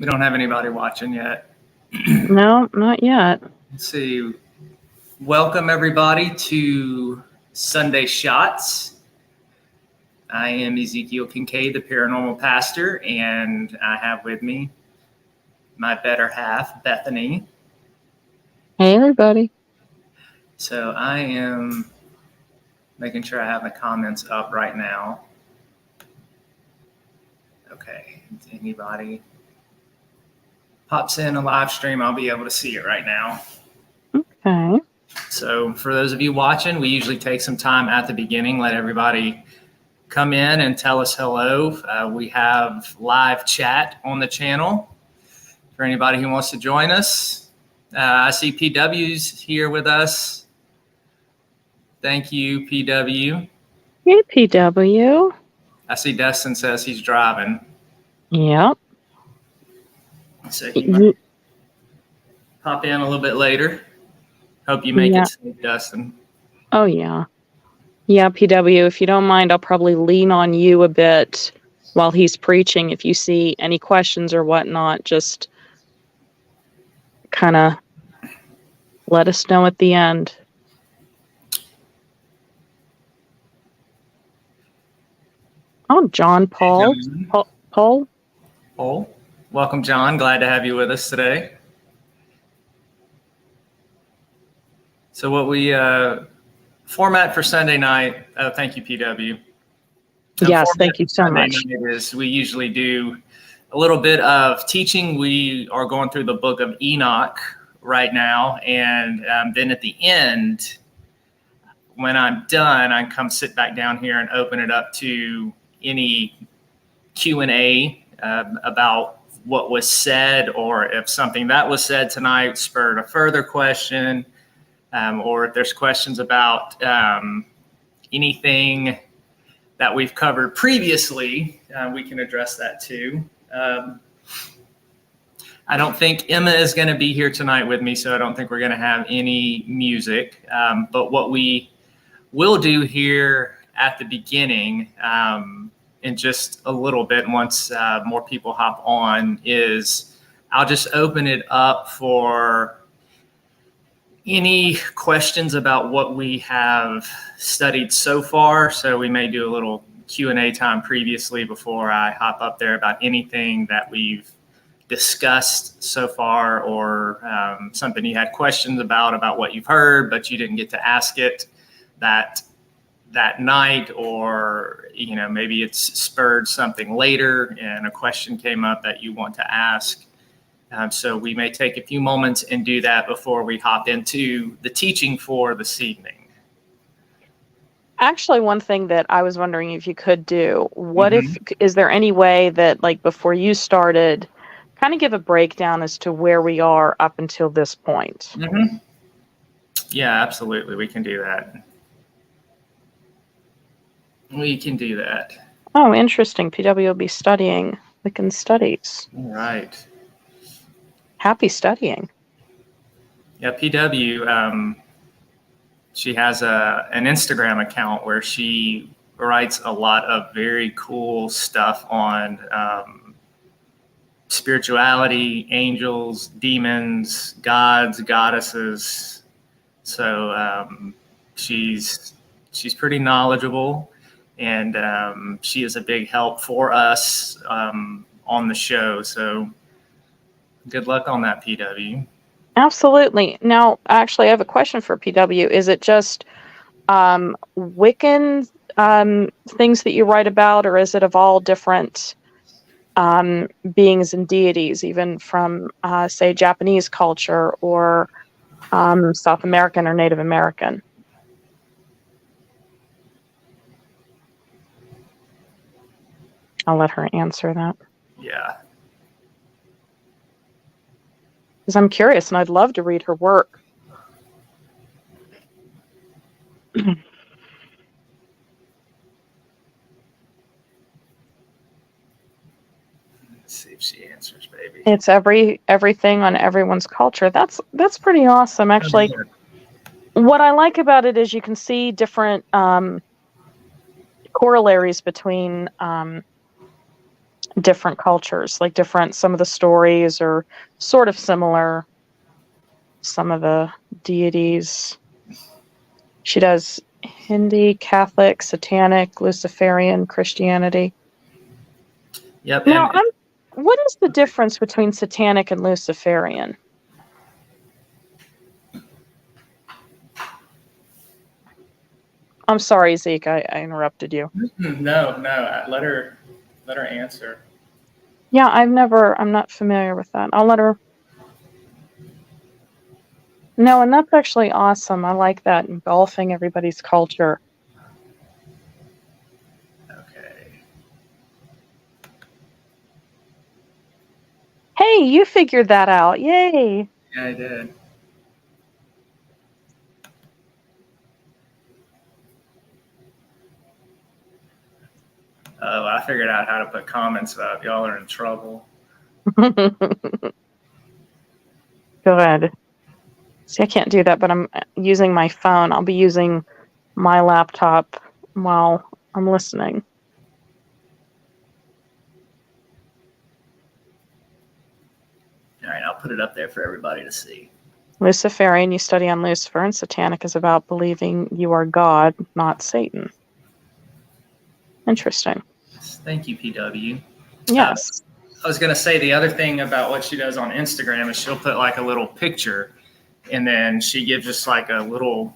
don't have anybody watching yet. No, not yet. Let's see. Welcome, everybody, to Sunday Shots. I am Ezekiel Kincade, the paranormal pastor, and I have with me my better half, Bethany. Hey, everybody. So I am making sure I have the comments up right now. Okay, if anybody pops in a live stream, I'll be able to see it right now. Okay. So for those of you watching, we usually take some time at the beginning, let everybody come in and tell us hello. We have live chat on the channel for anybody who wants to join us. I see PW's here with us. Thank you, PW. Hey, PW. I see Dustin says he's driving. Yep. So he might pop in a little bit later. Hope you make it safe, Dustin. Oh, yeah. Yeah, PW, if you don't mind, I'll probably lean on you a bit while he's preaching. If you see any questions or whatnot, just kind of let us know at the end. Oh, John Paul. Hey, Paul. Welcome, John. Glad to have you with us today. So what we format for Sunday night, thank you, PW. Yes, thank you so much. Is we usually do a little bit of teaching. We are going through the book of Enoch right now. And then at the end, when I'm done, I come sit back down here and open it up to any Q&A about what was said, or if something that was said tonight spurred a further question, or if there's questions about anything that we've covered previously, we can address that too. I don't think Emma is going to be here tonight with me, so I don't think we're going to have any music. But what we will do here at the beginning, in just a little bit, once more people hop on, is I'll just open it up for any questions about what we have studied so far. So we may do a little Q&A time previously before I hop up there about anything that we've discussed so far, or something you had questions about what you've heard, but you didn't get to ask it that night, or maybe it's spurred something later and a question came up that you want to ask. So we may take a few moments and do that before we hop into the teaching for this evening. Actually, one thing that I was wondering if you could do, is there any way that, like, before you started, kind of give a breakdown as to where we are up until this point? Yeah, absolutely. We can do that. We can do that. Oh, interesting. PW will be studying Wiccan studies. All right. Happy studying. Yeah, PW, she has an Instagram account where she writes a lot of very cool stuff on spirituality, angels, demons, gods, goddesses. So she's pretty knowledgeable, and she is a big help for us on the show. So good luck on that, PW. Absolutely. Now, actually, I have a question for PW. Is it just Wiccan things that you write about, or is it of all different beings and deities, even from, say, Japanese culture or South American or Native American? I'll let her answer that. Yeah. Because I'm curious, and I'd love to read her work. Let's see if she answers, baby. It's everything on everyone's culture. That's pretty awesome, actually. What I like about it is you can see different corollaries between different cultures, like some of the stories are sort of similar. Some of the deities. She does Hindi, Catholic, Satanic, Luciferian, Christianity. Yep. Now, what is the difference between Satanic and Luciferian? I'm sorry, Zeke, I interrupted you. No. Let her answer. Yeah, I'm not familiar with that. I'll let her. No, and that's actually awesome. I like that, engulfing everybody's culture. Okay. Hey, you figured that out. Yay. Yeah, I did. Oh, I figured out how to put comments up. Y'all are in trouble. Good. See, I can't do that, but I'm using my phone. I'll be using my laptop while I'm listening. All right, I'll put it up there for everybody to see. Luciferian, you study on Lucifer, and Satanic is about believing you are God, not Satan. Interesting. Thank you, PW. Yes. I was going to say the other thing about what she does on Instagram is she'll put like a little picture, and then she gives just like a little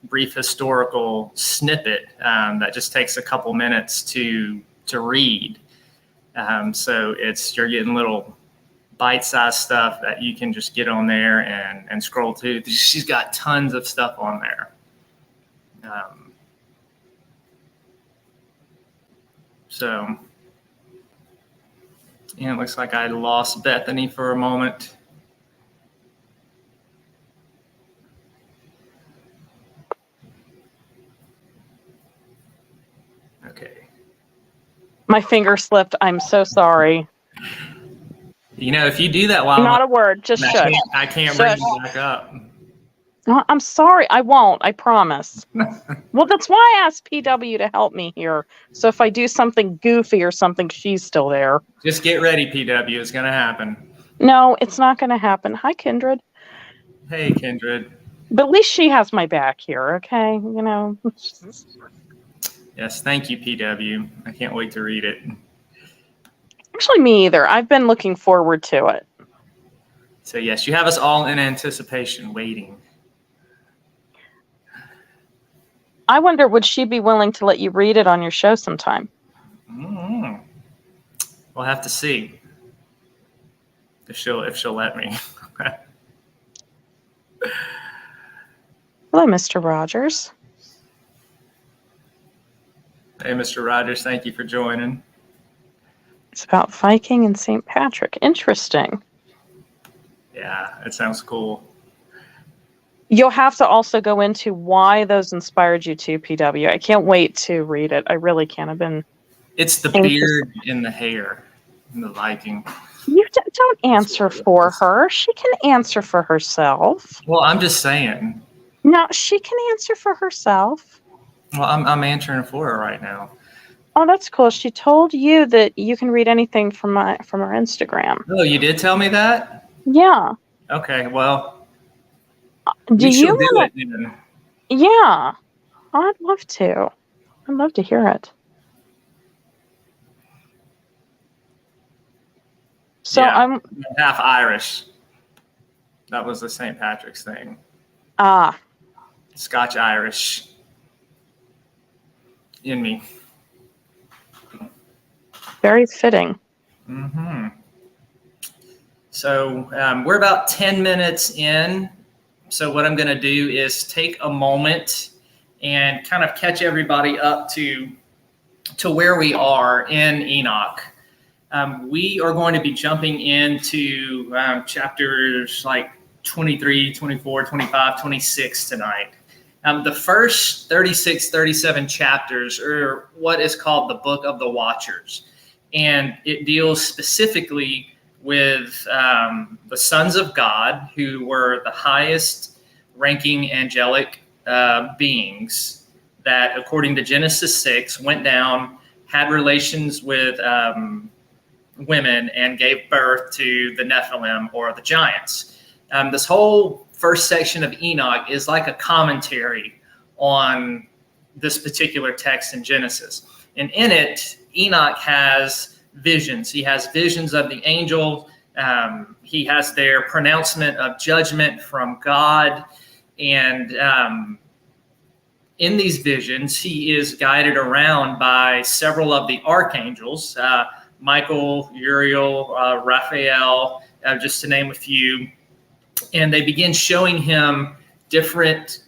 brief historical snippet that just takes a couple minutes to read. So you're getting little bite-sized stuff that you can just get on there and scroll to. She's got tons of stuff on there. So, yeah, it looks like I lost Bethany for a moment. Okay. My finger slipped. I'm so sorry. You know, if you do that while Not a word, just shush. I can't bring you back up. I'm sorry. I won't. I promise. Well, that's why I asked PW to help me here. So if I do something goofy or something, she's still there. Just get ready, PW. It's going to happen. No, it's not going to happen. Hi, Kindred. Hey, Kindred. But at least she has my back here, okay? You know. Yes, thank you, PW. I can't wait to read it. Actually, me either. I've been looking forward to it. So, yes, you have us all in anticipation, waiting. I wonder, would she be willing to let you read it on your show sometime? Mm-hmm. We'll have to see if she'll let me. Hello, Mr. Rogers. Hey, Mr. Rogers, thank you for joining. It's about Viking and St. Patrick. Interesting. Yeah, it sounds cool. You'll have to also go into why those inspired you to, PW. I can't wait to read it. I really can. I've been... It's the beard and the hair and the Viking. You don't answer for her. She can answer for herself. Well, I'm just saying. No, she can answer for herself. Well, I'm answering for her right now. Oh, that's cool. She told you that you can read anything from her Instagram. Oh, you did tell me that? Yeah. Okay, well, do you do it then. Yeah. I'd love to. I'd love to hear it. So yeah, I'm half Irish. That was the St. Patrick's thing. Ah. Scotch Irish in me. Very fitting. Mm-hmm. So we're about 10 minutes in. So what I'm going to do is take a moment and kind of catch everybody up to where we are in Enoch. We are going to be jumping into chapters like 23, 24, 25, 26 tonight. The first 36, 37 chapters are what is called the Book of the Watchers. And it deals specifically with the sons of God, who were the highest ranking angelic beings that, according to Genesis 6, went down, had relations with women and gave birth to the Nephilim, or the giants. This whole first section of Enoch is like a commentary on this particular text in Genesis. And in it, Enoch has visions. He has visions of the angel. He has their pronouncement of judgment from God. And in these visions, he is guided around by several of the archangels, Michael, Uriel, Raphael, just to name a few. And they begin showing him different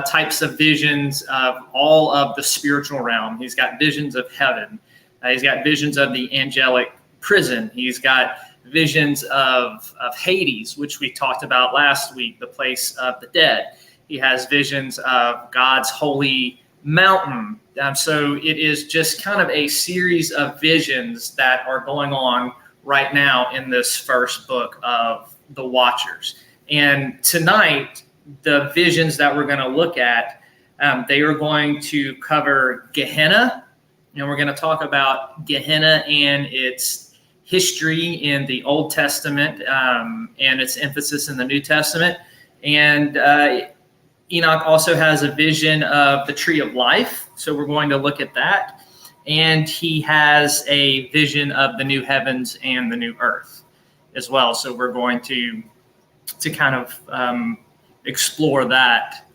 types of visions of all of the spiritual realm. He's got visions of heaven. He's got visions of the angelic prison. He's got visions of Hades, which we talked about last week, the place of the dead. He has visions of God's holy mountain. So it is just kind of a series of visions that are going on right now in this first book of the Watchers. And tonight, the visions that we're going to look at, they are going to cover Gehenna, and we're going to talk about Gehenna and its history in the Old Testament and its emphasis in the New Testament. And Enoch also has a vision of the tree of life, so we're going to look at that. And he has a vision of the new heavens and the new earth as well. So we're going to kind of explore that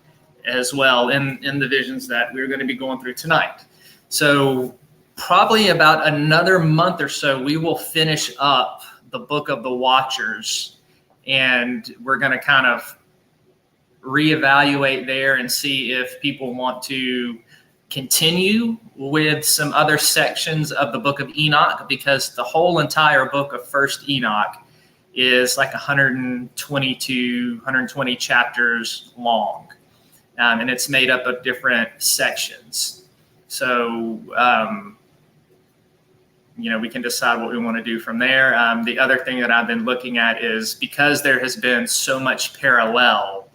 as well in the visions that we're going to be going through tonight. So probably about another month or so, we will finish up the book of the Watchers, and we're going to kind of reevaluate there and see if people want to continue with some other sections of the book of Enoch, because the whole entire book of First Enoch is like 120 chapters long, and it's made up of different sections. So we can decide what we want to do from there. The other thing that I've been looking at is, because there has been so much parallel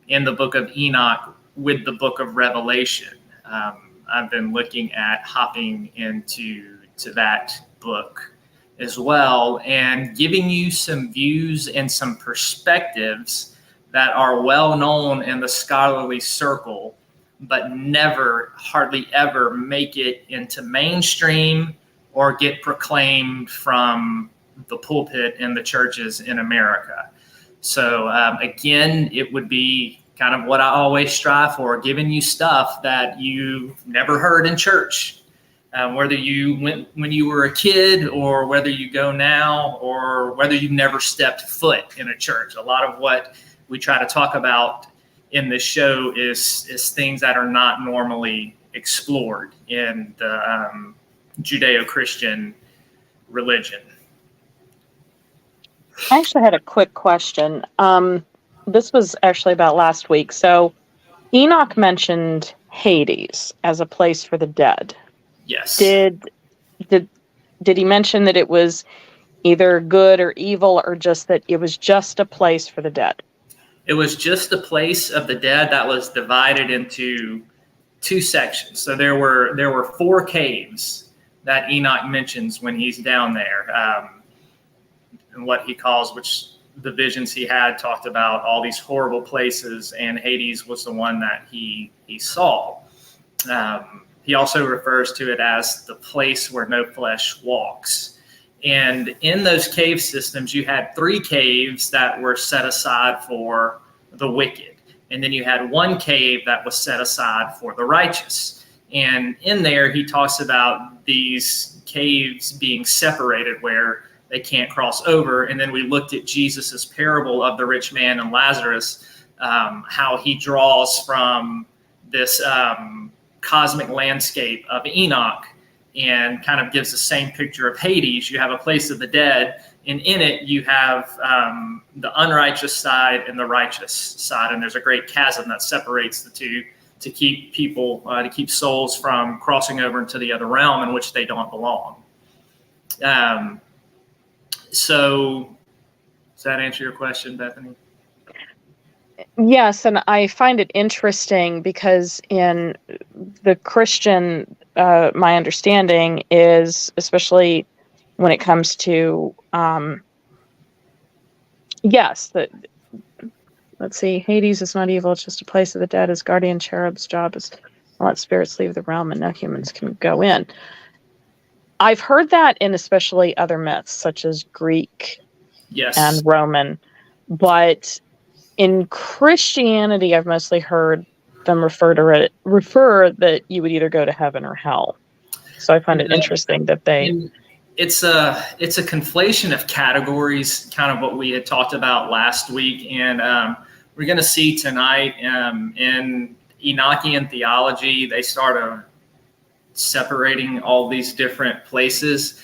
in the book of Enoch with the book of Revelation, I've been looking at hopping into that book as well, and giving you some views and some perspectives that are well known in the scholarly circle, but never, hardly ever make it into mainstream or get proclaimed from the pulpit in the churches in America. So again, it would be kind of what I always strive for, giving you stuff that you never heard in church, whether you went when you were a kid, or whether you go now, or whether you never stepped foot in a church. A lot of what we try to talk about in this show is things that are not normally explored in the Judeo-Christian religion. I actually had a quick question. This was actually about last week. So Enoch mentioned Hades as a place for the dead. Yes. Did he mention that it was either good or evil, or just that it was just a place for the dead? It was just a place of the dead that was divided into two sections. So there were 4 caves that Enoch mentions when he's down there, and what he calls, which the visions he had talked about all these horrible places, and Hades was the one that he saw. He also refers to it as the place where no flesh walks. And in those cave systems, you had 3 caves that were set aside for the wicked. And then you had 1 cave that was set aside for the righteous. And in there, he talks about these caves being separated where they can't cross over. And then we looked at Jesus's parable of the rich man and Lazarus, how he draws from this cosmic landscape of Enoch and kind of gives the same picture of Hades. You have a place of the dead, and in it you have the unrighteous side and the righteous side, and there's a great chasm that separates the two to keep people, to keep souls from crossing over into the other realm in which they don't belong. So does that answer your question, Bethany? Yes, and I find it interesting because in the Christian, my understanding is, especially when it comes to, yes, let's see, Hades is not evil, it's just a place of the dead. His guardian cherub's job is to let spirits leave the realm and no humans can go in. I've heard that in especially other myths, such as Greek and Roman, but in Christianity, I've mostly heard them refer that you would either go to heaven or hell. So I find it interesting that it's a conflation of categories, kind of what we had talked about last week, and we're going to see tonight in Enochian theology, they start separating all these different places.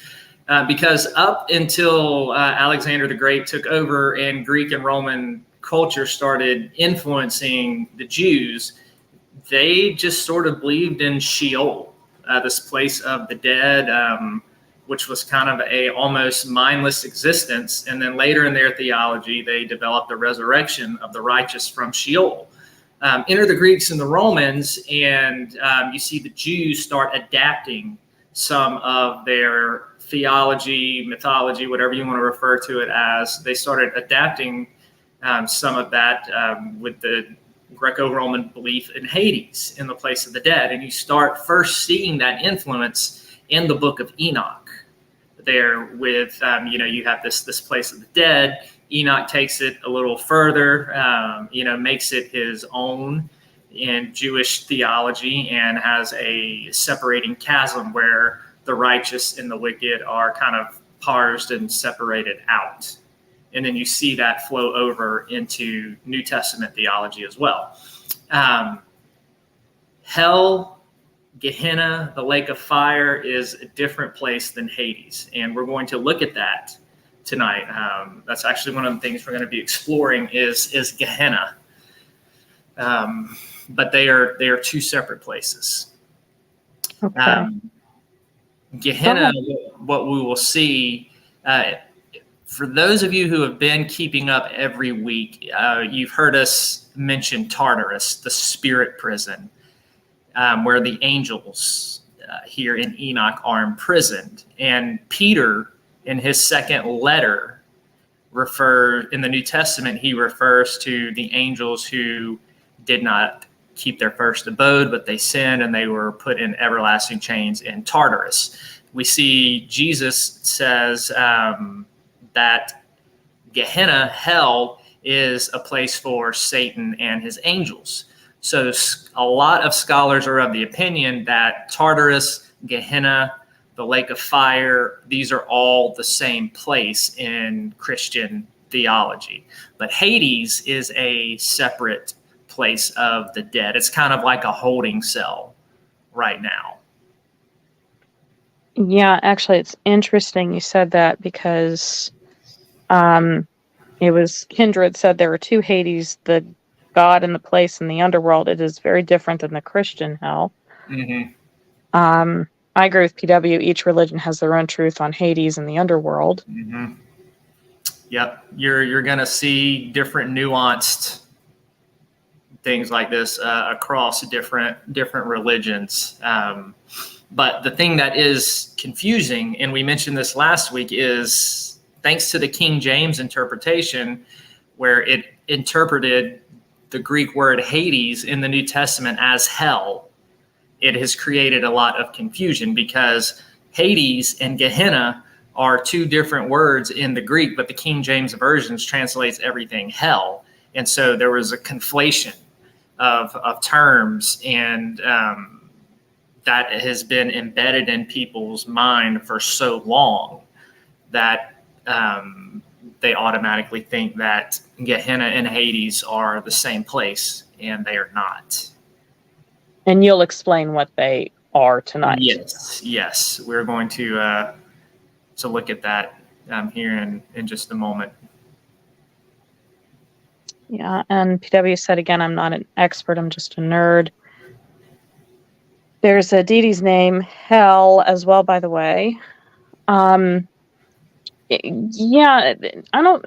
Because up until Alexander the Great took over and Greek and Roman culture started influencing the Jews, they just sort of believed in Sheol, this place of the dead, which was kind of a almost mindless existence. And then later in their theology, they developed the resurrection of the righteous from Sheol. Enter the Greeks and the Romans, and you see the Jews start adapting some of their theology, mythology, whatever you want to refer to it as. They started adapting some of that with the Greco-Roman belief in Hades, in the place of the dead. And you start first seeing that influence in the book of Enoch. There with, you have this place of the dead. Enoch takes it a little further, makes it his own in Jewish theology and has a separating chasm where the righteous and the wicked are kind of parsed and separated out. And then you see that flow over into New Testament theology as well. Hell, Gehenna, the lake of fire, is a different place than Hades. And we're going to look at that tonight. That's actually one of the things we're going to be exploring is Gehenna. But they are two separate places. Okay. Gehenna, what we will see, for those of you who have been keeping up every week, you've heard us mention Tartarus, the spirit prison, where the angels here in Enoch are imprisoned. And Peter, in his second letter, in the New Testament, he refers to the angels who did not keep their first abode, but they sinned and they were put in everlasting chains in Tartarus. We see Jesus says that Gehenna, hell, is a place for Satan and his angels. So a lot of scholars are of the opinion that Tartarus, Gehenna, the lake of fire, these are all the same place in Christian theology. But Hades is a separate place of the dead. It's kind of like a holding cell right now. Yeah, actually, it's interesting you said that because it was Kindred said there are two Hades, the God and the place in the underworld. It is very different than the Christian hell. Mm-hmm. I agree with PW. Each religion has their own truth on Hades and the underworld. Mm-hmm. Yep, you're going to see different nuanced things like this across different religions. But the thing that is confusing, and we mentioned this last week, is thanks to the King James interpretation, where it interpreted the Greek word Hades in the New Testament as hell, it has created a lot of confusion because Hades and Gehenna are two different words in the Greek, but the King James Version translates everything hell. And so there was a conflation of terms, and that has been embedded in people's mind for so long that they automatically think that Gehenna and Hades are the same place, and they are not. And you'll explain what they are tonight. Yes. We're going to look at that here in just a moment. Yeah, and PW said again, I'm not an expert, I'm just a nerd. There's a deity's name, Hell, as well, by the way. Yeah, I don't.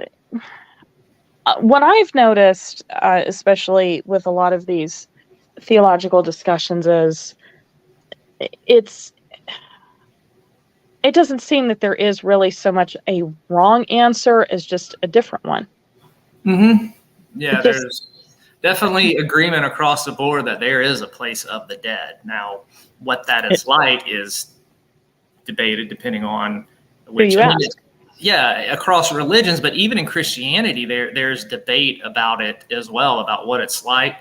What I've noticed, especially with a lot of these theological discussions, is it doesn't seem that there is really so much a wrong answer as just a different one. Mm-hmm. Yeah, Because, there's definitely agreement across the board that there is a place of the dead. Now, what that is like is debated depending on which. you ask. Yeah, across religions, but even in Christianity, there's debate about it as well, about what it's like.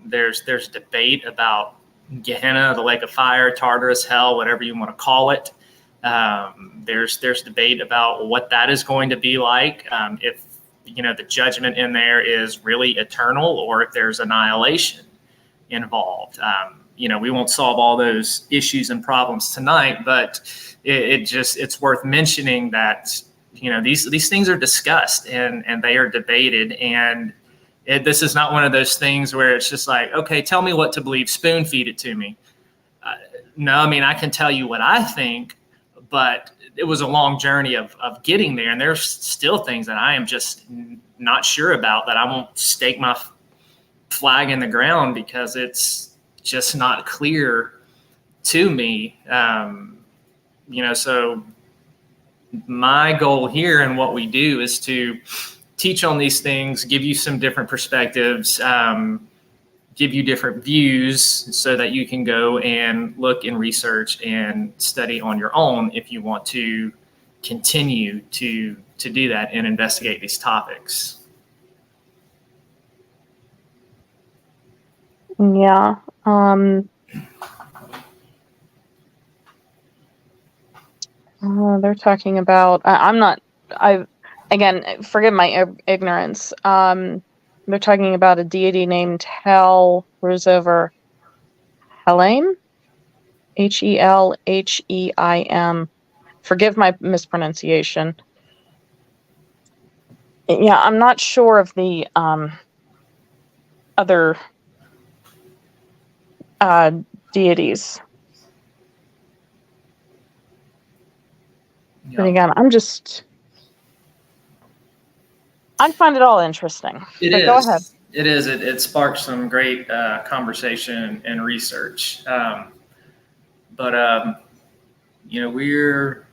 There's debate about Gehenna, the lake of fire, Tartarus, hell, whatever you want to call it. There's debate about what that is going to be like, if the judgment in there is really eternal, or if there's annihilation involved. We won't solve all those issues and problems tonight, but it's worth mentioning that these things are discussed and they are debated, and this is not one of those things where it's just like, okay, tell me what to believe, spoon feed it to me. No, I mean, I can tell you what I think, but it was a long journey of getting there, and there's still things that I am just not sure about, that I won't stake my flag in the ground because it's just not clear to me. So my goal here and what we do is to teach on these things, give you some different perspectives, give you different views so that you can go and look and research and study on your own if you want to continue to do that and investigate these topics. Yeah. They're talking about, again, forgive my ignorance. They're talking about a deity named Hel, rules over Helheim, Helheim. Forgive my mispronunciation. Yeah, I'm not sure of the other deities. Yep. But again, I find it all interesting. It but is. Go ahead. It is. It sparked some great conversation and research. We're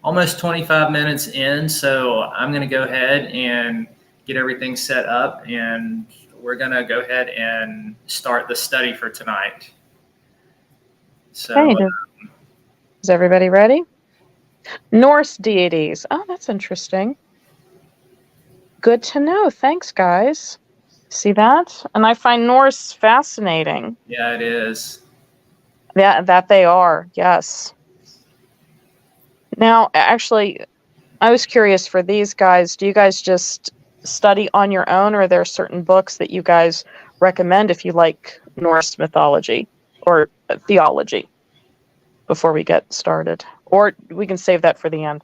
almost 25 minutes in, so I'm going to go ahead and get everything set up, and we're going to go ahead and start the study for tonight. So, Okay, is everybody ready? Norse deities. Oh, that's interesting. Good to know. Thanks, guys. See that? And I find Norse fascinating. Yeah, it is. Yeah, that they are. Yes. Now, actually, I was curious for these guys. Do you guys just study on your own, or are there certain books that you guys recommend if you like Norse mythology or theology before we get started? Or we can save that for the end.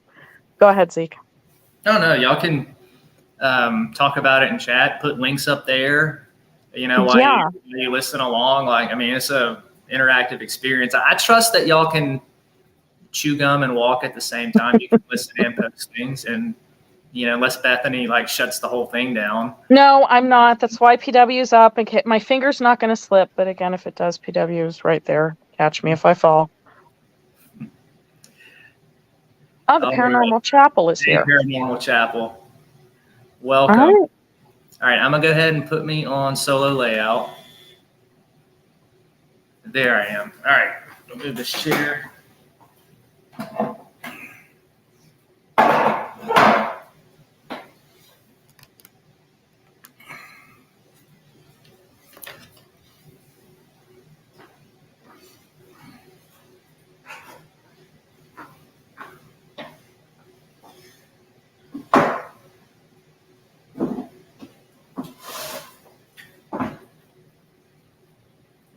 Go ahead, Zeke. No, y'all can talk about it in chat, put links up there, while you listen along. It's a interactive experience. I trust that y'all can chew gum and walk at the same time. You can listen and post things, and unless Bethany shuts the whole thing down. No, I'm not. That's why PW's up. And my finger's not going to slip. But again, if it does, PW's right there. Catch me if I fall. Oh, the Paranormal Chapel is here. Paranormal Chapel. Welcome. All right, I'm going to go ahead and put me on solo layout. There I am. All right, I'll move this chair.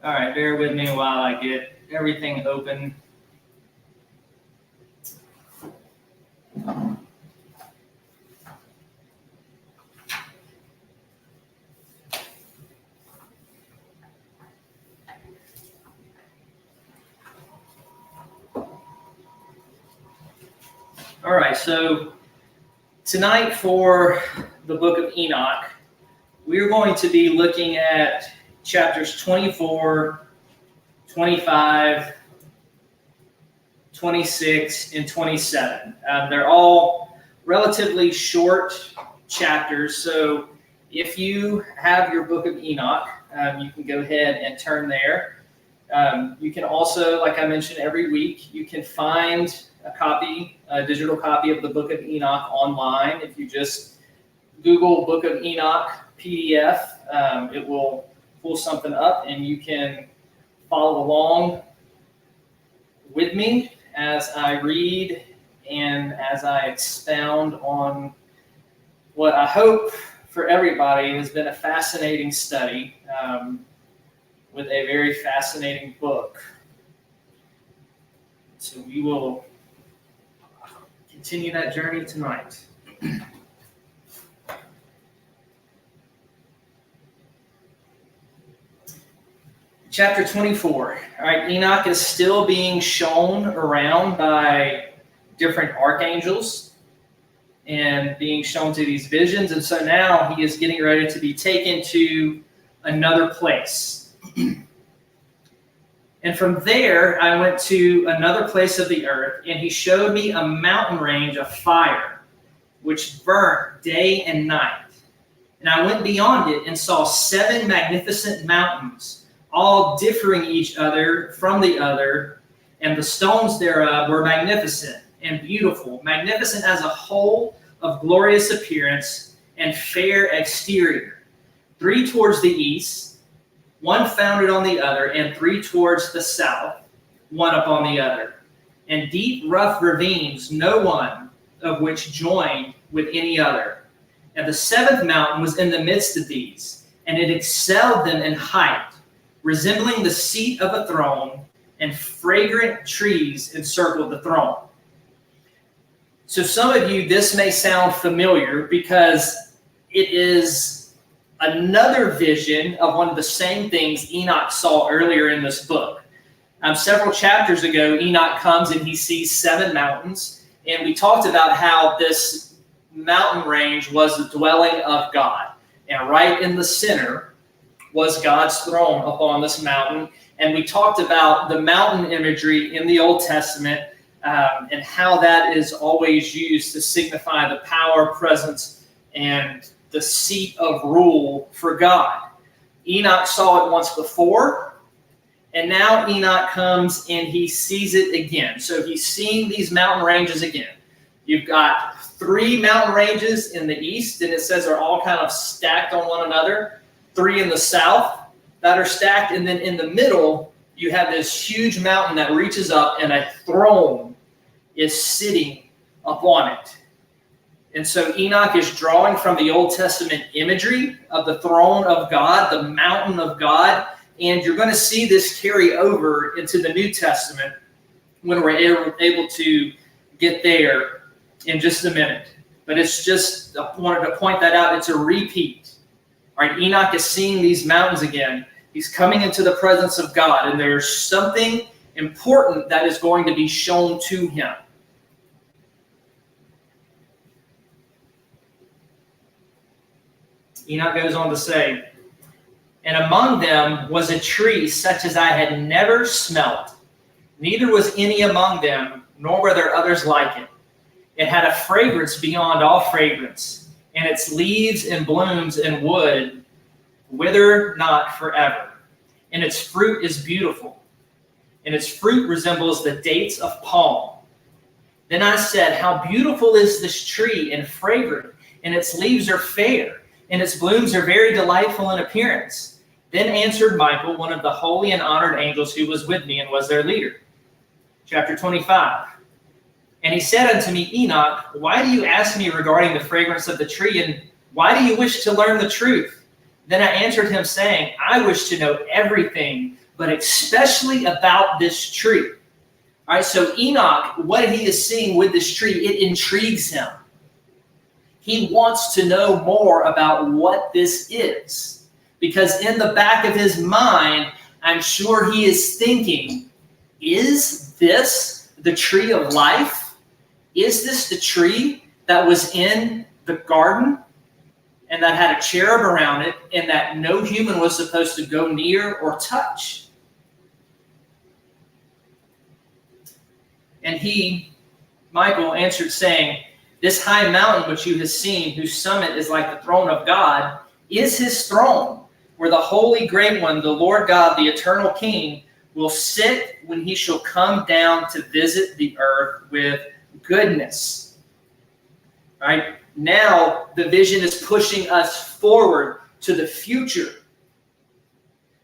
All right, bear with me while I get everything open. All right, so tonight for the book of Enoch, we're going to be looking at chapters 24, 25, 26, and 27. They're all relatively short chapters, so if you have your book of Enoch, you can go ahead and turn there. You can also, like I mentioned, every week, you can find a digital copy of the book of Enoch online. If you just Google Book of Enoch PDF, it will pull something up and you can follow along with me as I read and as I expound on what I hope for everybody has been a fascinating study with a very fascinating book. So we will continue that journey tonight. Chapter 24. All right, Enoch is still being shown around by different archangels and being shown to these visions. And so now he is getting ready to be taken to another place. And from there, I went to another place of the earth, and he showed me a mountain range of fire, which burnt day and night. And I went beyond it and saw 7 magnificent mountains, all differing each other from the other, and the stones thereof were magnificent and beautiful, magnificent as a whole, of glorious appearance and fair exterior. 3 towards the east, 1 founded on the other, and 3 towards the south, 1 upon the other. And deep, rough ravines, no one of which joined with any other. And the 7th mountain was in the midst of these, and it excelled them in height, resembling the seat of a throne, and fragrant trees encircled the throne. So some of you, this may sound familiar because it is another vision of one of the same things Enoch saw earlier in this book. Several chapters ago, Enoch comes and he sees 7 mountains, and we talked about how this mountain range was the dwelling of God. And right in the center was God's throne upon this mountain. And we talked about the mountain imagery in the Old Testament and how that is always used to signify the power, presence, and the seat of rule for God. Enoch saw it once before, and now Enoch comes and he sees it again. So he's seeing these mountain ranges again. You've got 3 mountain ranges in the east, and it says are all kind of stacked on one another. 3 in the south that are stacked, and then in the middle you have this huge mountain that reaches up and a throne is sitting upon it. And so Enoch is drawing from the Old Testament imagery of the throne of God, the mountain of God, and you're going to see this carry over into the New Testament when we're able to get there in just a minute. But it's just, I wanted to point that out, it's a repeat. All right, Enoch is seeing these mountains again. He's coming into the presence of God, and there's something important that is going to be shown to him. Enoch goes on to say, and among them was a tree such as I had never smelt, neither was any among them, nor were there others like it. It had a fragrance beyond all fragrance, and its leaves and blooms and wood wither not forever. And its fruit is beautiful, and its fruit resembles the dates of palm. Then I said, how beautiful is this tree and fragrant, and its leaves are fair, and its blooms are very delightful in appearance. Then answered Michael, one of the holy and honored angels who was with me and was their leader. Chapter 25. And he said unto me, Enoch, why do you ask me regarding the fragrance of the tree, and why do you wish to learn the truth? Then I answered him, saying, I wish to know everything, but especially about this tree. All right, so Enoch, what he is seeing with this tree, it intrigues him. He wants to know more about what this is, because in the back of his mind, I'm sure he is thinking, is this the tree of life? Is this the tree that was in the garden and that had a cherub around it and that no human was supposed to go near or touch? And he, Michael, answered, saying, this high mountain which you have seen, whose summit is like the throne of God, is his throne, where the holy great one, the Lord God, the eternal King, will sit when he shall come down to visit the earth with goodness. All right? Now the vision is pushing us forward to the future,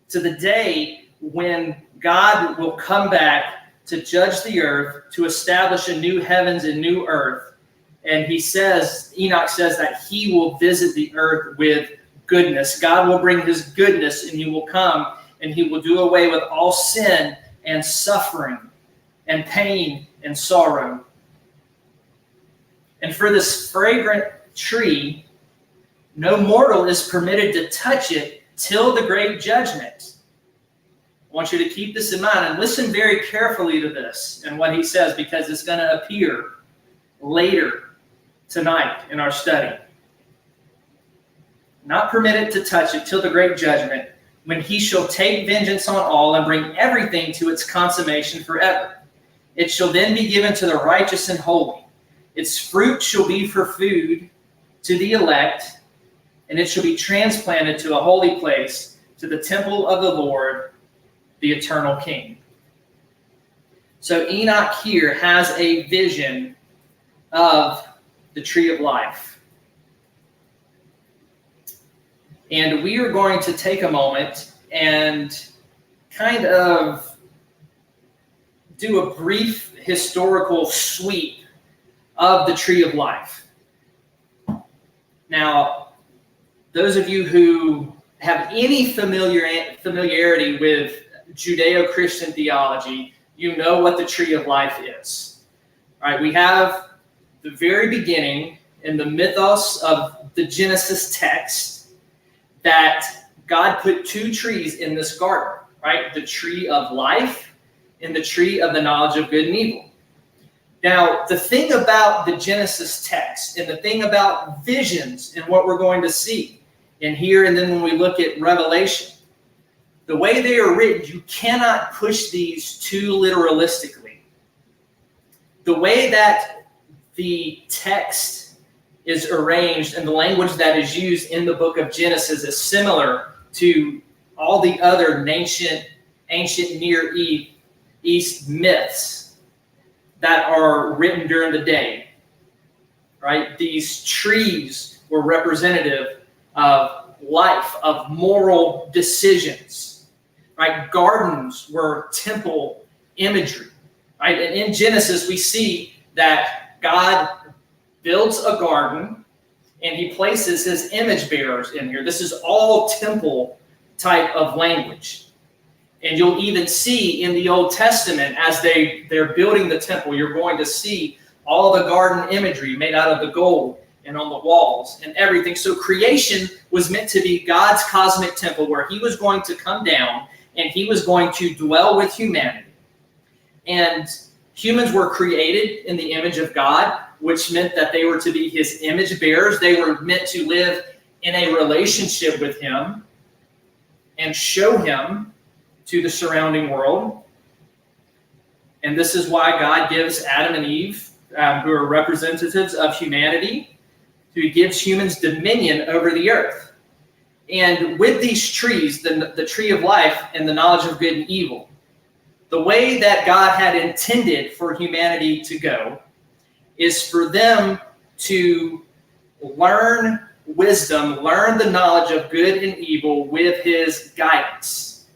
to the day when God will come back to judge the earth, to establish a new heavens and new earth. And he says, Enoch says that he will visit the earth with goodness. God will bring his goodness, and he will come and he will do away with all sin and suffering and pain and sorrow. And for this fragrant tree, no mortal is permitted to touch it till the great judgment. I want you to keep this in mind and listen very carefully to this and what he says, because it's going to appear later tonight in our study. Not permitted to touch it till the great judgment, when he shall take vengeance on all and bring everything to its consummation forever. It shall then be given to the righteous and holy. Its fruit shall be for food to the elect, and it shall be transplanted to a holy place, to the temple of the Lord, the eternal King. So Enoch here has a vision of the tree of life. And we are going to take a moment and kind of do a brief historical sweep of the tree of life. Now, those of you who have any familiarity with Judeo-Christian theology, you know what the tree of life is. All right, we have the very beginning in the mythos of the Genesis text, that God put two trees in this garden, right? The tree of life and the tree of the knowledge of good and evil. Now, the thing about the Genesis text and the thing about visions and what we're going to see in here, and then when we look at Revelation, the way they are written, you cannot push these too literalistically. The way that the text is arranged and the language that is used in the book of Genesis is similar to all the other ancient Near East myths that are written during the day, right? These trees were representative of life, of moral decisions, right? Gardens were temple imagery, right? And in Genesis, we see that God builds a garden, and he places his image bearers in here. This is all temple type of language. And you'll even see in the Old Testament, as they're building the temple, you're going to see all the garden imagery made out of the gold and on the walls and everything. So creation was meant to be God's cosmic temple, where he was going to come down and he was going to dwell with humanity. And humans were created in the image of God, which meant that they were to be his image bearers. They were meant to live in a relationship with him and show him to the surrounding world. And this is why God gives Adam and Eve, who are representatives of humanity, who gives humans dominion over the earth. And with these trees, the tree of life and the knowledge of good and evil, the way that God had intended for humanity to go is for them to learn wisdom, learn the knowledge of good and evil with his guidance.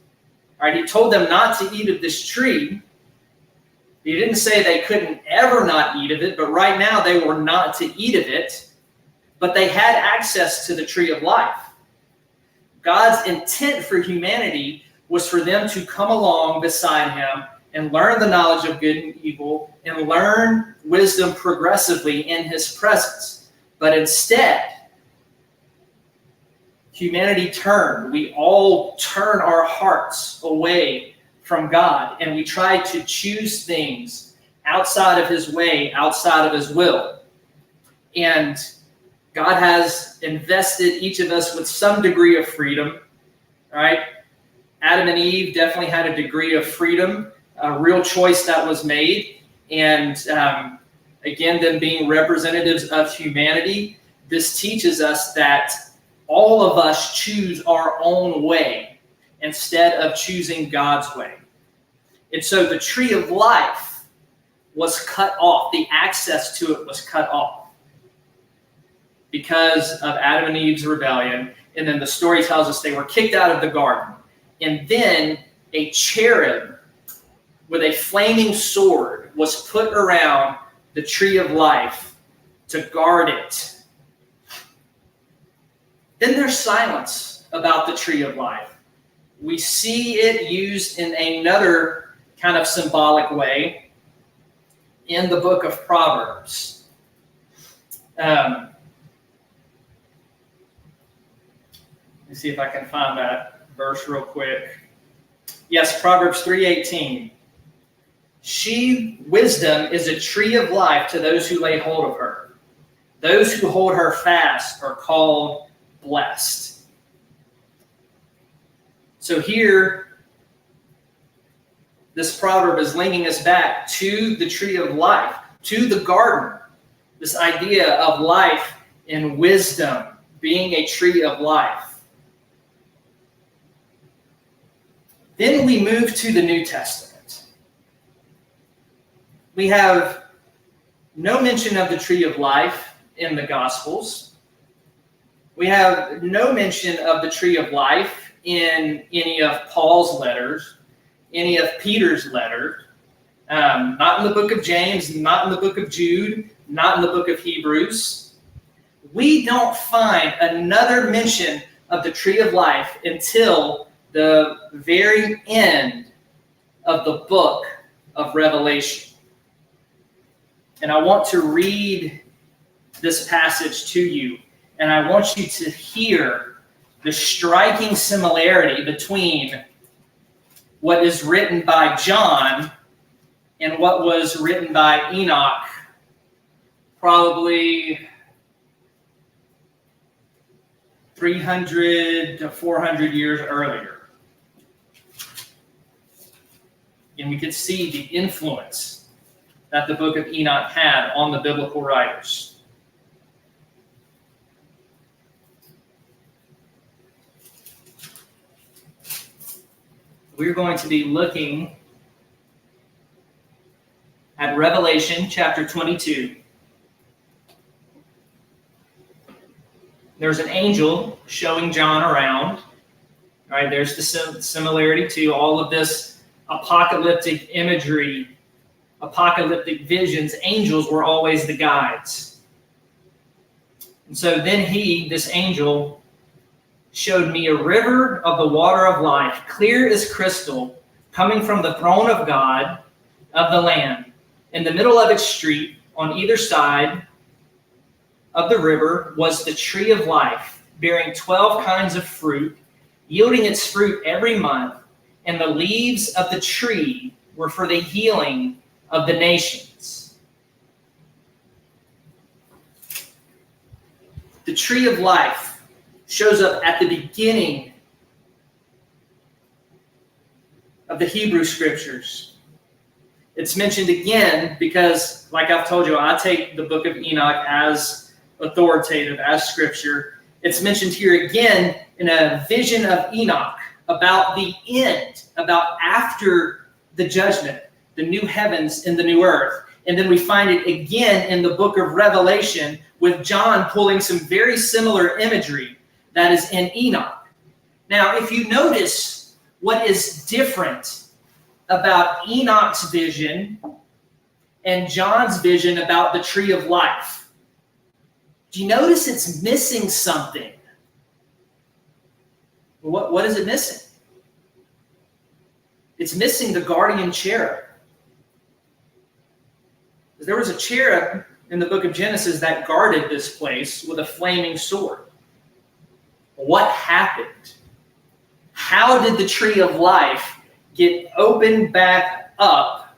All right, he told them not to eat of this tree. He didn't say they couldn't ever not eat of it, but right now they were not to eat of it, but they had access to the tree of life. God's intent for humanity was for them to come along beside him and learn the knowledge of good and evil and learn wisdom progressively in his presence. But instead, humanity turned. We all turn our hearts away from God, and we try to choose things outside of his way, outside of his will. And God has invested each of us with some degree of freedom, right? Adam and Eve definitely had a degree of freedom, a real choice that was made. And again, them being representatives of humanity, this teaches us that all of us choose our own way instead of choosing God's way. And so the tree of life was cut off. The access to it was cut off because of Adam and Eve's rebellion. And then the story tells us they were kicked out of the garden. And then a cherub with a flaming sword was put around the tree of life to guard it. Then there's silence about the tree of life. We see it used in another kind of symbolic way in the book of Proverbs. Let me see if I can find that verse real quick. Yes, Proverbs 3:18. Wisdom is a tree of life to those who lay hold of her. Those who hold her fast are called blessed. So here, this proverb is linking us back to the tree of life, to the garden. This idea of life and wisdom being a tree of life. Then we move to the New Testament. We have no mention of the tree of life in the Gospels. We have no mention of the tree of life in any of Paul's letters, any of Peter's letters, not in the book of James, not in the book of Jude, not in the book of Hebrews. We don't find another mention of the tree of life until the very end of the book of Revelation. And I want to read this passage to you, and I want you to hear the striking similarity between what is written by John and what was written by Enoch probably 300 to 400 years earlier. And we could see the influence that the book of Enoch had on the biblical writers. We're going to be looking at Revelation chapter 22. There's an angel showing John around. All right, there's the similarity to all of this apocalyptic imagery, apocalyptic visions. Angels were always the guides. And so then this angel, showed me a river of the water of life, clear as crystal, coming from the throne of God of the Lamb. In the middle of its street, on either side of the river, was the tree of life, bearing 12 kinds of fruit, yielding its fruit every month, and the leaves of the tree were for the healing of the nations. The tree of life shows up at the beginning of the Hebrew Scriptures. It's mentioned again because, like I've told you, I take the book of Enoch as authoritative, as Scripture. It's mentioned here again in a vision of Enoch about the end, about after the judgment, the new heavens and the new earth. And then we find it again in the book of Revelation with John pulling some very similar imagery that is in Enoch. Now, if you notice what is different about Enoch's vision and John's vision about the tree of life, do you notice it's missing something? What is it missing? It's missing the guardian cherub. There was a cherub in the book of Genesis that guarded this place with a flaming sword. What happened? How did the tree of life get opened back up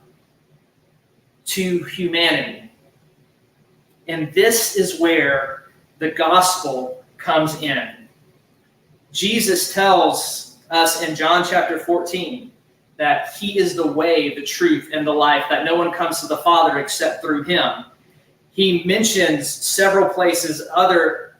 to humanity? And this is where the gospel comes in. Jesus tells us in John chapter 14, that he is the way, the truth, and the life, that no one comes to the Father except through him. He mentions several places, other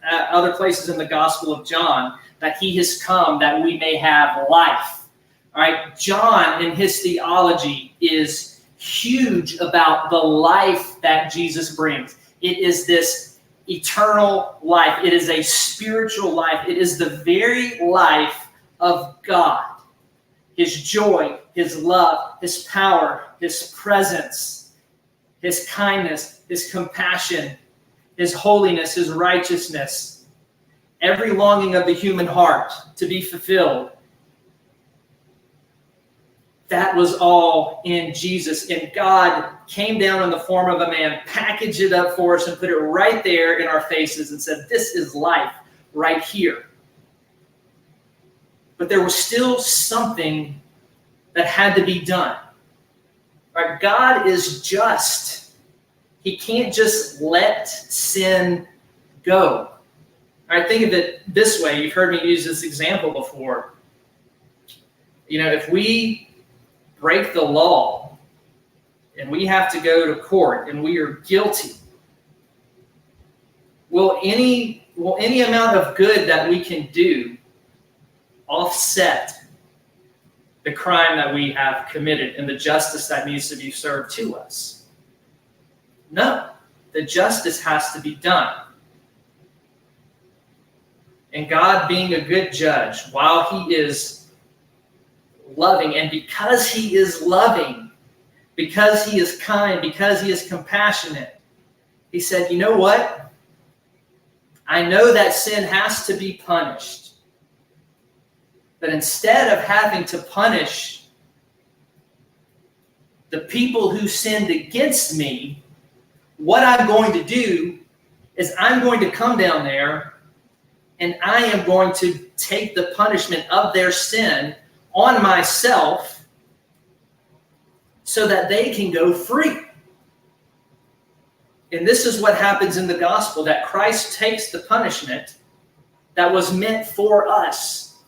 places in the Gospel of John, that he has come that we may have life. All right, John in his theology is huge about the life that Jesus brings. It is this eternal life. It is a spiritual life. It is the very life of God. His joy, his love, his power, his presence, his kindness, his compassion, his holiness, his righteousness, every longing of the human heart to be fulfilled. That was all in Jesus. And God came down in the form of a man, packaged it up for us, and put it right there in our faces and said, this is life right here. But there was still something that had to be done. Right? God is just. He can't just let sin go. All right, think of it this way. You've heard me use this example before. You know, if we break the law and we have to go to court and we are guilty, will any amount of good that we can do offset the crime that we have committed and the justice that needs to be served to us? No, the justice has to be done. And God, being a good judge, while he is loving, and because he is loving, because he is kind, because he is compassionate, he said, you know what? I know that sin has to be punished. But instead of having to punish the people who sinned against me, what I'm going to do is I'm going to come down there and I am going to take the punishment of their sin on myself so that they can go free. And this is what happens in the gospel, that Christ takes the punishment that was meant for us,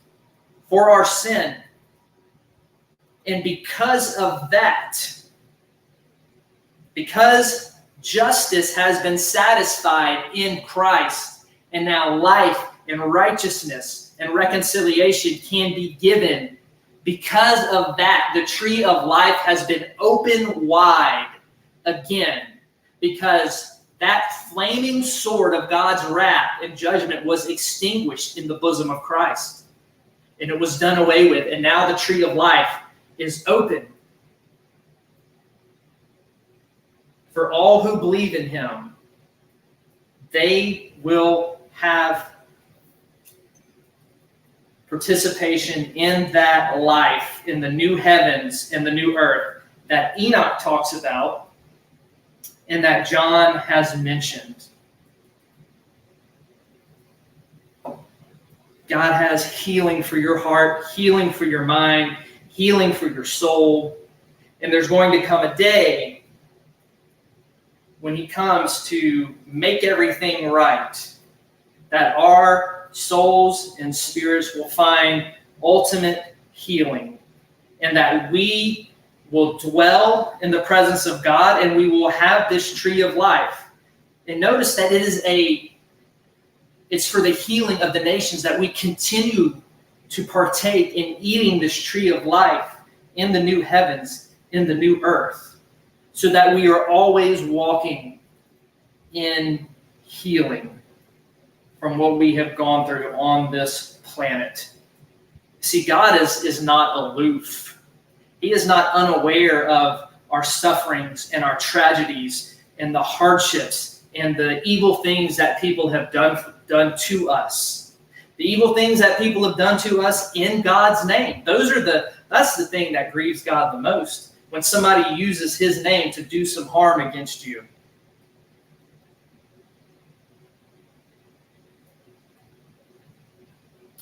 for our sin. And because of that, because justice has been satisfied in Christ, and now life and righteousness and reconciliation can be given, because of that, the tree of life has been opened wide again, because that flaming sword of God's wrath and judgment was extinguished in the bosom of Christ. And it was done away with. And now the tree of life is open for all who believe in him. They will have participation in that life, in the new heavens and the new earth that Enoch talks about and that John has mentioned. God has healing for your heart, healing for your mind, healing for your soul. And there's going to come a day when he comes to make everything right, that our souls and spirits will find ultimate healing, and that we will dwell in the presence of God, and we will have this tree of life. And notice that it's for the healing of the nations, that we continue to partake in eating this tree of life in the new heavens, in the new earth, so that we are always walking in healing from what we have gone through on this planet. See, God is not aloof. He is not unaware of our sufferings and our tragedies and the hardships and the evil things that people have done to us. The evil things that people have done to us in God's name. That's the thing that grieves God the most, when somebody uses his name to do some harm against you.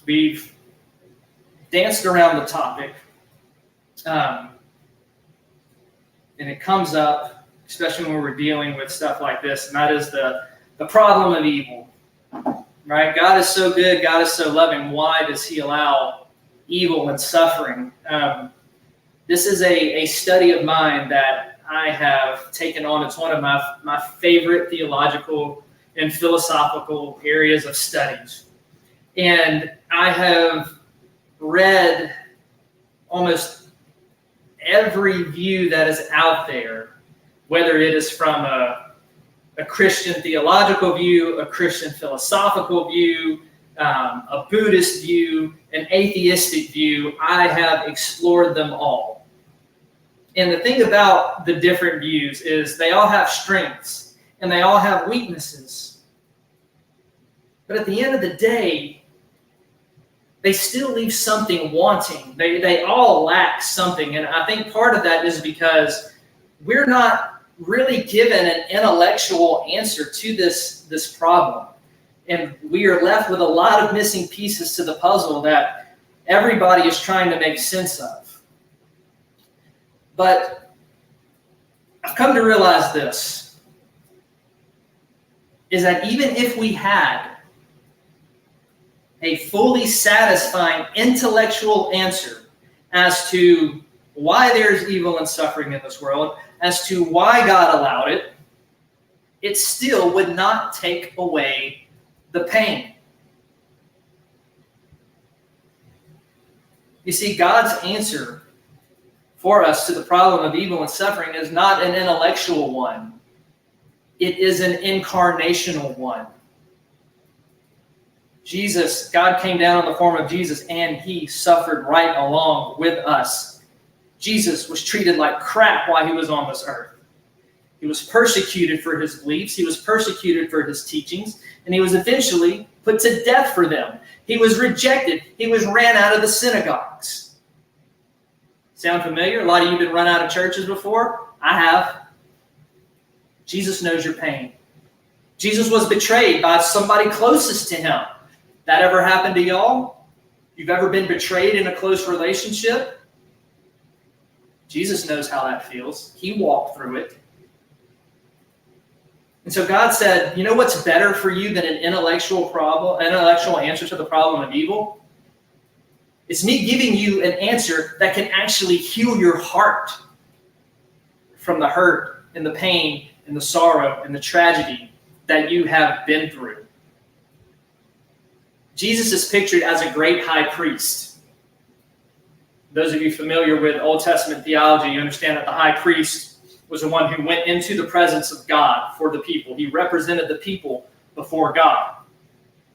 We've danced around the topic, and it comes up, especially when we're dealing with stuff like this, and that is the problem of evil. Right? God is so good, God is so loving. Why does he allow evil and suffering? This is a study of mine that I have taken on. It's one of my favorite theological and philosophical areas of studies. And I have read almost every view that is out there, whether it is from a Christian theological view, a Christian philosophical view, a Buddhist view, an atheistic view. I have explored them all. And the thing about the different views is they all have strengths and they all have weaknesses. But at the end of the day, they still leave something wanting. They all lack something. And I think part of that is because we're not really given an intellectual answer to this problem. And we are left with a lot of missing pieces to the puzzle that everybody is trying to make sense of. But I've come to realize this, is that even if we had a fully satisfying intellectual answer as to why there's evil and suffering in this world, as to why God allowed it, it still would not take away the pain. You see, God's answer for us to the problem of evil and suffering is not an intellectual one. It is an incarnational one. Jesus, God came down in the form of Jesus, and he suffered right along with us. Jesus was treated like crap while he was on this earth. He was persecuted for his beliefs. He was persecuted for his teachings, and he was eventually put to death for them. He was rejected. He was ran out of the synagogues. Sound familiar? A lot of you have been run out of churches before. I have. Jesus knows your pain. Jesus was betrayed by somebody closest to him. That ever happened to y'all? You've ever been betrayed in a close relationship? Jesus knows how that feels. He walked through it. And so God said, you know what's better for you than an intellectual answer to the problem of evil? It's me giving you an answer that can actually heal your heart from the hurt and the pain and the sorrow and the tragedy that you have been through. Jesus is pictured as a great high priest. Those of you familiar with Old Testament theology, you understand that the high priest was the one who went into the presence of God for the people. He represented the people before God.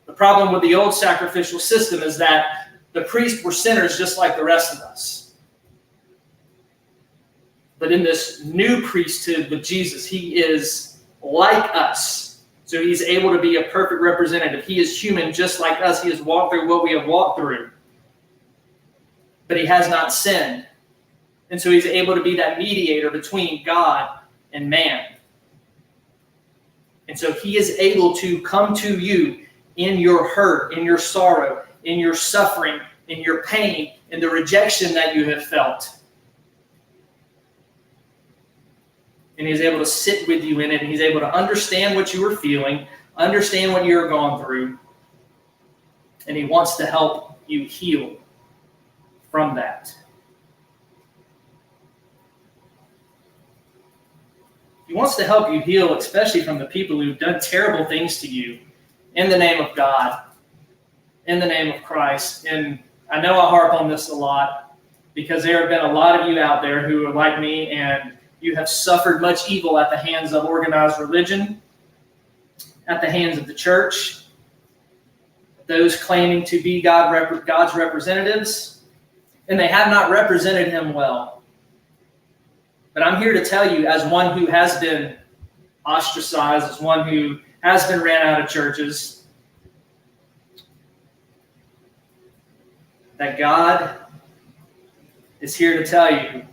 The problem with the old sacrificial system is that the priests were sinners just like the rest of us. But in this new priesthood with Jesus, he is like us. So he's able to be a perfect representative. He is human just like us. He has walked through what we have walked through. But he has not sinned. And so he's able to be that mediator between God and man. And so he is able to come to you in your hurt, in your sorrow, in your suffering, in your pain, in the rejection that you have felt. And he's able to sit with you in it, and he's able to understand what you were feeling, understand what you're going through, and he wants to help you heal from that. He wants to help you heal, especially from the people who've done terrible things to you in the name of God, in the name of Christ. And I know I harp on this a lot because there have been a lot of you out there who are like me, and you have suffered much evil at the hands of organized religion, at the hands of the church, those claiming to be God's representatives, and they have not represented him well. But I'm here to tell you, as one who has been ostracized, as one who has been ran out of churches, that God is here to tell you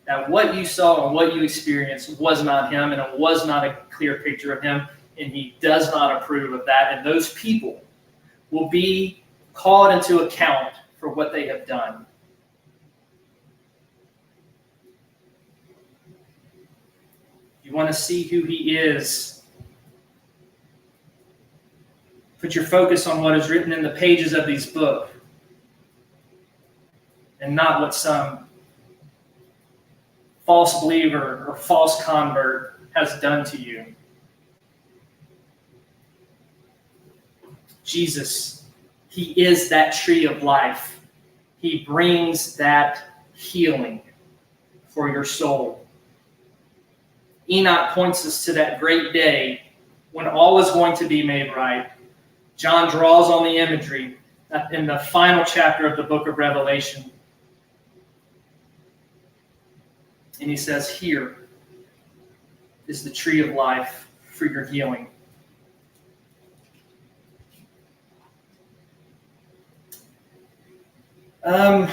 that what you saw and what you experienced was not him, and it was not a clear picture of him, and he does not approve of that. And those people will be called into account for what they have done. You want to see who he is. Put your focus on what is written in the pages of these books, and not what some false believer or false convert has done to you. Jesus, he is that tree of life. He brings that healing for your soul. Enoch points us to that great day when all is going to be made right. John draws on the imagery in the final chapter of the book of Revelation. And he says, here is the tree of life for your healing. I'm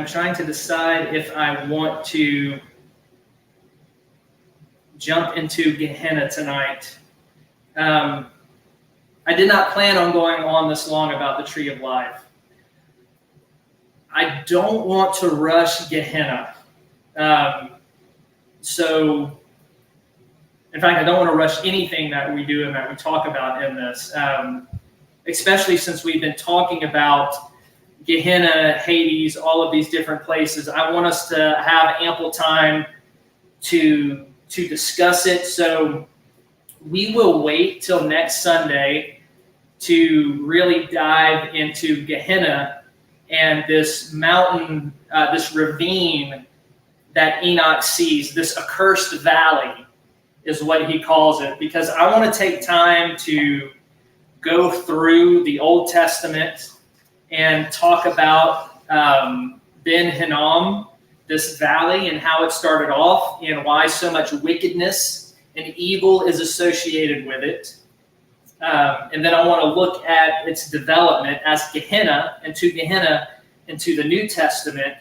trying to decide if I want to jump into Gehenna tonight. I did not plan on going on this long about the tree of life. I don't want to rush Gehenna. So, in fact, I don't want to rush anything that we do and that we talk about in this, especially since we've been talking about Gehenna, Hades, all of these different places. I want us to have ample time to discuss it. So we will wait till next Sunday to really dive into Gehenna and this mountain, this ravine that Enoch sees, this accursed valley is what he calls it, because I want to take time to go through the Old Testament and talk about Ben Hinnom, this valley, and how it started off and why so much wickedness and evil is associated with it. And then I want to look at its development as Gehenna into the New Testament,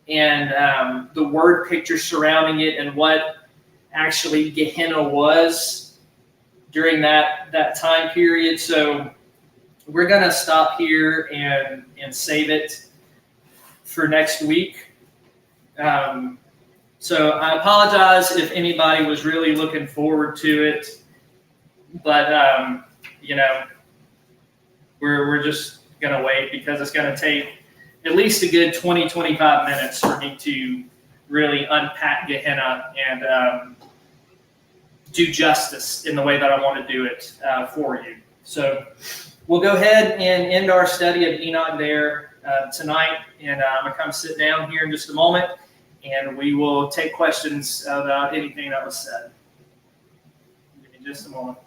and the word picture surrounding it and what actually Gehenna was during that time period. So we're going to stop here and save it for next week. So I apologize if anybody was really looking forward to it, but we're just going to wait because it's going to take at least a good 20-25 minutes for me to really unpack Gehenna and do justice in the way that I want to do it for you. So we'll go ahead and end our study of Enoch there tonight, and I'm going to come sit down here in just a moment, and we will take questions about anything that was said. Give me just a moment.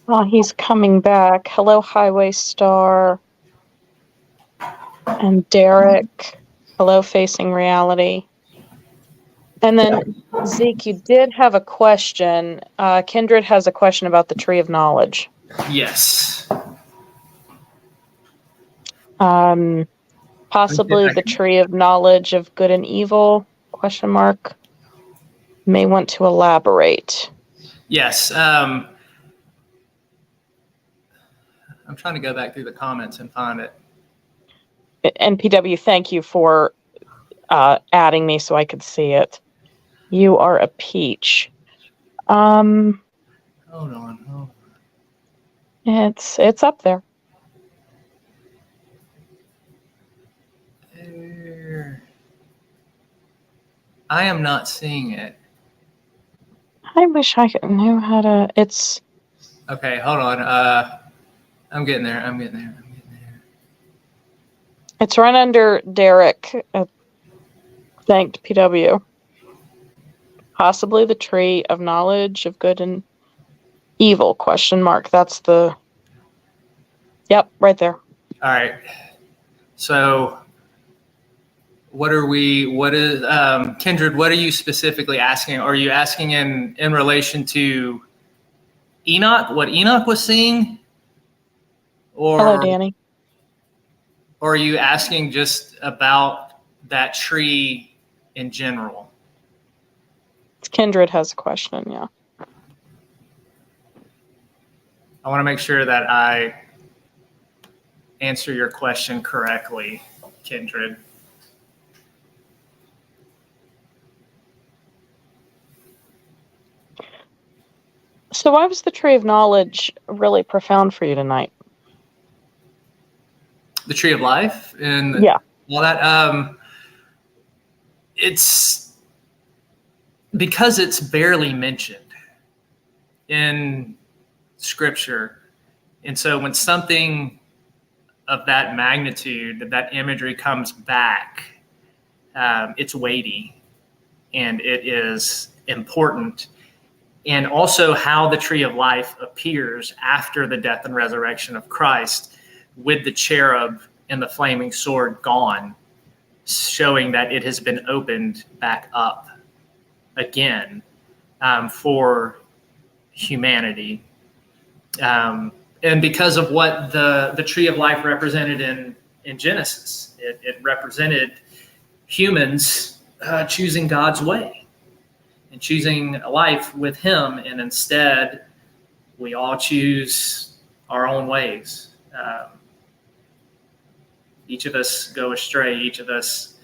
Oh, he's coming back. Hello, Highway Star. And Derek. Hello, Facing Reality. And then, Zeke, you did have a question. Kindred has a question about the Tree of Knowledge. Yes. Possibly the Tree of Knowledge of Good and Evil, ? May want to elaborate. Yes. I'm trying to go back through the comments and find it. And PW, thank you for adding me so I could see it. You are a peach. Hold on. It's up there. I am not seeing it. I wish I knew how to. It's okay. Hold on. I'm getting there. It's right under Derek. Thanked PW. Possibly the Tree of Knowledge of Good and Evil ? That's the. Yep, right there. All right. So, what is Kindred? What are you specifically asking? Are you asking in relation to Enoch? What Enoch was seeing? Or, hello, Danny. Or are you asking just about that tree in general? Kindred has a question, yeah. I want to make sure that I answer your question correctly, Kindred. So why was the tree of knowledge really profound for you tonight? The tree of life and Yeah. all that. It's because it's barely mentioned in scripture. And so when something of that magnitude, that imagery comes back, it's weighty and it is important. And also how the tree of life appears after the death and resurrection of Christ with the cherub and the flaming sword gone, showing that it has been opened back up again for humanity. And because of what the tree of life represented in Genesis, it represented humans choosing God's way and choosing a life with him. And instead, we all choose our own ways. Each of us go astray. Each of us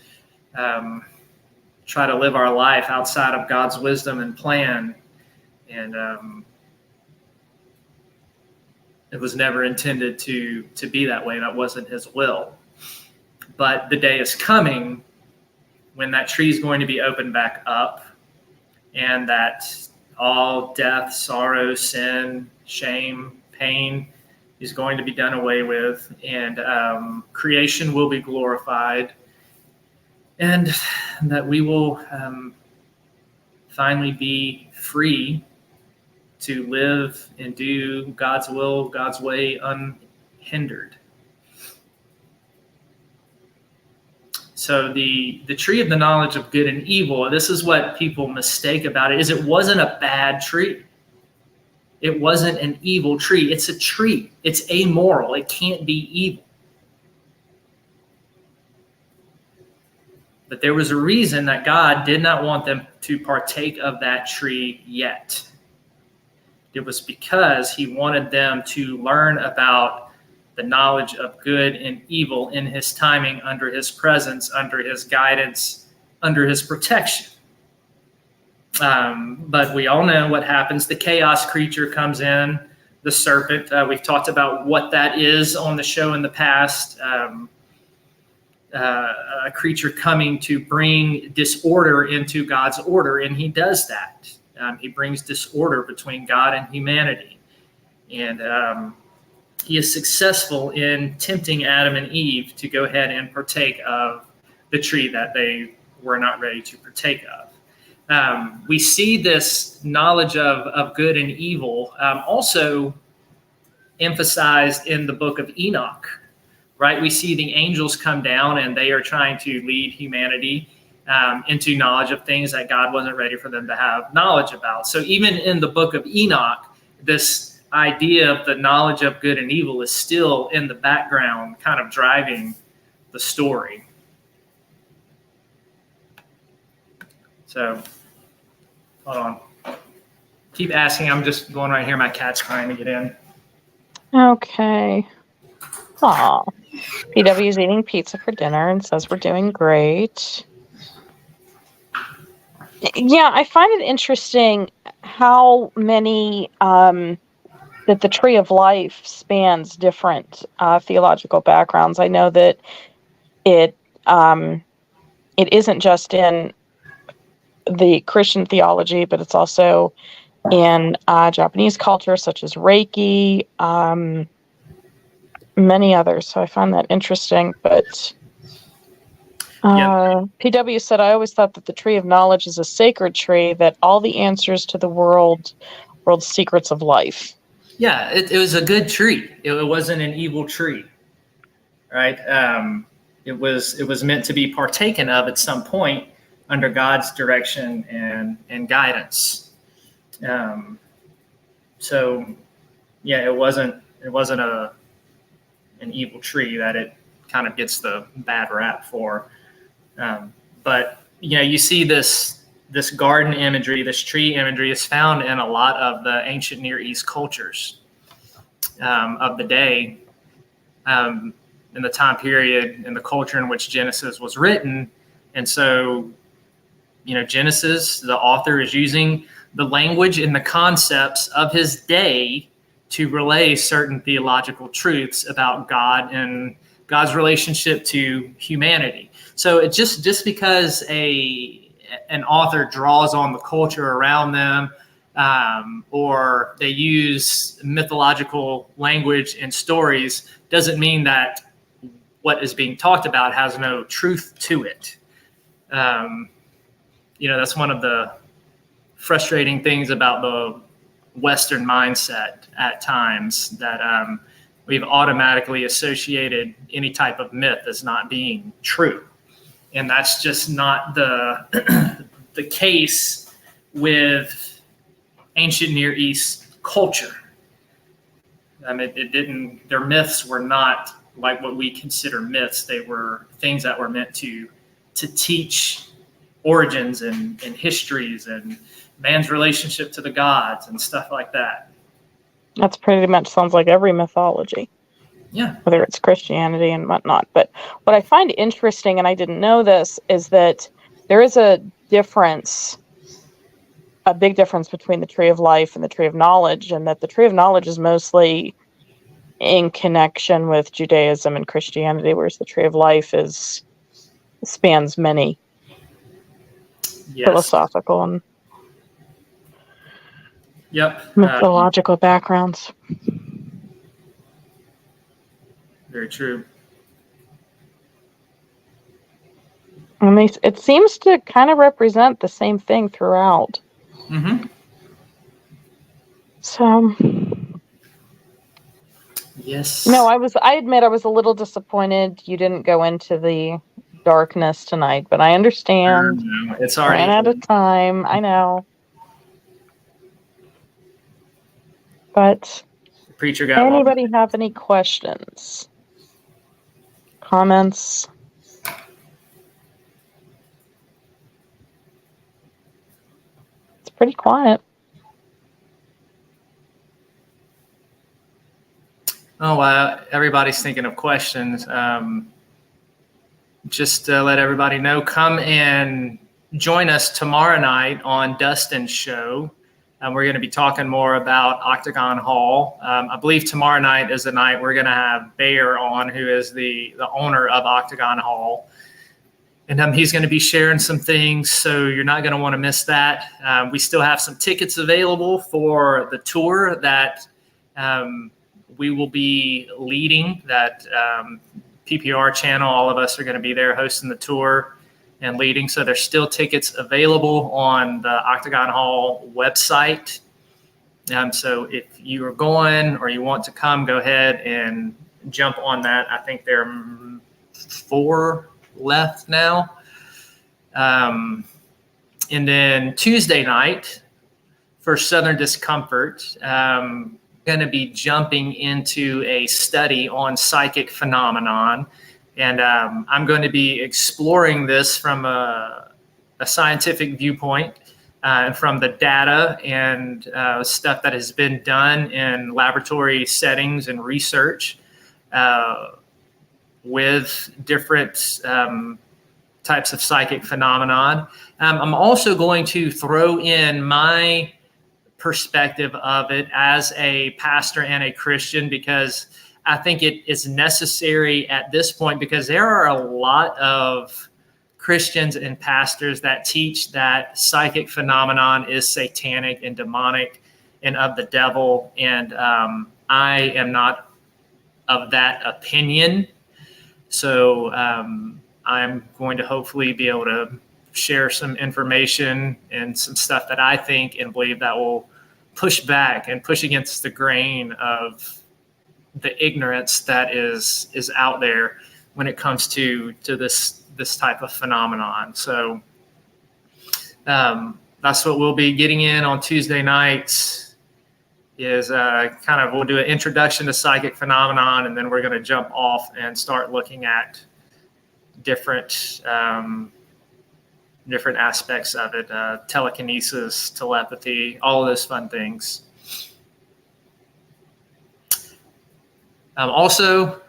try to live our life outside of God's wisdom and plan. And it was never intended to be that way. That wasn't his will. But the day is coming when that tree is going to be opened back up, and that all death, sorrow, sin, shame, pain is going to be done away with, and creation will be glorified, and that we will finally be free to live and do God's will, God's way, unhindered. So the tree of the knowledge of good and evil, this is what people mistake about it, is it wasn't a bad tree. It wasn't an evil tree. It's a tree. It's amoral. It can't be evil. But there was a reason that God did not want them to partake of that tree yet. It was because he wanted them to learn about the knowledge of good and evil in his timing, under his presence, under his guidance, under his protection. But we all know what happens. The chaos creature comes in, the serpent. We've talked about what that is on the show in the past. A creature coming to bring disorder into God's order, and he does that. He brings disorder between God and humanity. And he is successful in tempting Adam and Eve to go ahead and partake of the tree that they were not ready to partake of. We see this knowledge of good and evil also emphasized in the book of Enoch, right? We see the angels come down and they are trying to lead humanity into knowledge of things that God wasn't ready for them to have knowledge about. So even in the book of Enoch, this idea of the knowledge of good and evil is still in the background, kind of driving the story. So, hold on. Keep asking. I'm just going right here. My cat's trying to get in. Okay. Aw. PW is eating pizza for dinner and says we're doing great. Yeah, I find it interesting how many that the tree of life spans different theological backgrounds. I know that it isn't just in the Christian theology, but it's also in Japanese culture, such as Reiki, many others. So I find that interesting. But PW said, I always thought that the tree of knowledge is a sacred tree, that all the answers to the world's secrets of life. Yeah, it was a good tree. It wasn't an evil tree, right? It was meant to be partaken of at some point under God's direction and guidance. So, yeah, it wasn't an evil tree that it kind of gets the bad rap for. But you see this garden imagery, this tree imagery is found in a lot of the ancient Near East cultures of the day, in the time period, in the culture in which Genesis was written. And so, Genesis, the author is using the language and the concepts of his day to relay certain theological truths about God and God's relationship to humanity. So it just because an author draws on the culture around them, or they use mythological language and stories, doesn't mean that what is being talked about has no truth to it. That's one of the frustrating things about the Western mindset at times, that we've automatically associated any type of myth as not being true. And that's just not the the case with ancient Near East culture. Their myths were not like what we consider myths. They were things that were meant to teach origins and histories and man's relationship to the gods and stuff like that. That's pretty much sounds like every mythology. Yeah. Whether it's Christianity and whatnot. But what I find interesting, and I didn't know this, is that there is a big difference between the tree of life and the tree of knowledge, and that the tree of knowledge is mostly in connection with Judaism and Christianity, whereas the tree of life spans many philosophical and mythological backgrounds. Very true. And it seems to kind of represent the same thing throughout. Mm-hmm. So, yes. No, I admit I was a little disappointed you didn't go into the darkness tonight, but I understand. It's already ran out of time. I know. But the preacher got anybody have any questions? Comments? It's pretty quiet. Oh, wow. Everybody's thinking of questions. Just to let everybody know, come and join us tomorrow night on Dustin's show. We're going to be talking more about Octagon Hall. I believe tomorrow night is the night we're going to have Bear on, who is the owner of Octagon Hall. And he's going to be sharing some things, so you're not going to want to miss that. We still have some tickets available for the tour that we will be leading, that PPR channel. All of us are going to be there hosting the tour and leading. So there's still tickets available on the Octagon Hall website. So if you are going or you want to come, go ahead and jump on that. I think there are 4 left now. And then Tuesday night for Southern Discomfort, going to be jumping into a study on psychic phenomenon. And I'm going to be exploring this from a scientific viewpoint, and from the data and stuff that has been done in laboratory settings and research with different types of psychic phenomenon. I'm also going to throw in my perspective of it as a pastor and a Christian, because I think it is necessary at this point, because there are a lot of Christians and pastors that teach that psychic phenomenon is satanic and demonic and of the devil. And I am not of that opinion. So I'm going to hopefully be able to share some information and some stuff that I think and believe that will push back and push against the grain of the ignorance that is out there when it comes to this type of phenomenon. So that's what we'll be getting in on Tuesday nights, is we'll do an introduction to psychic phenomenon, and then we're going to jump off and start looking at different aspects of it, telekinesis, telepathy, all of those fun things. Also,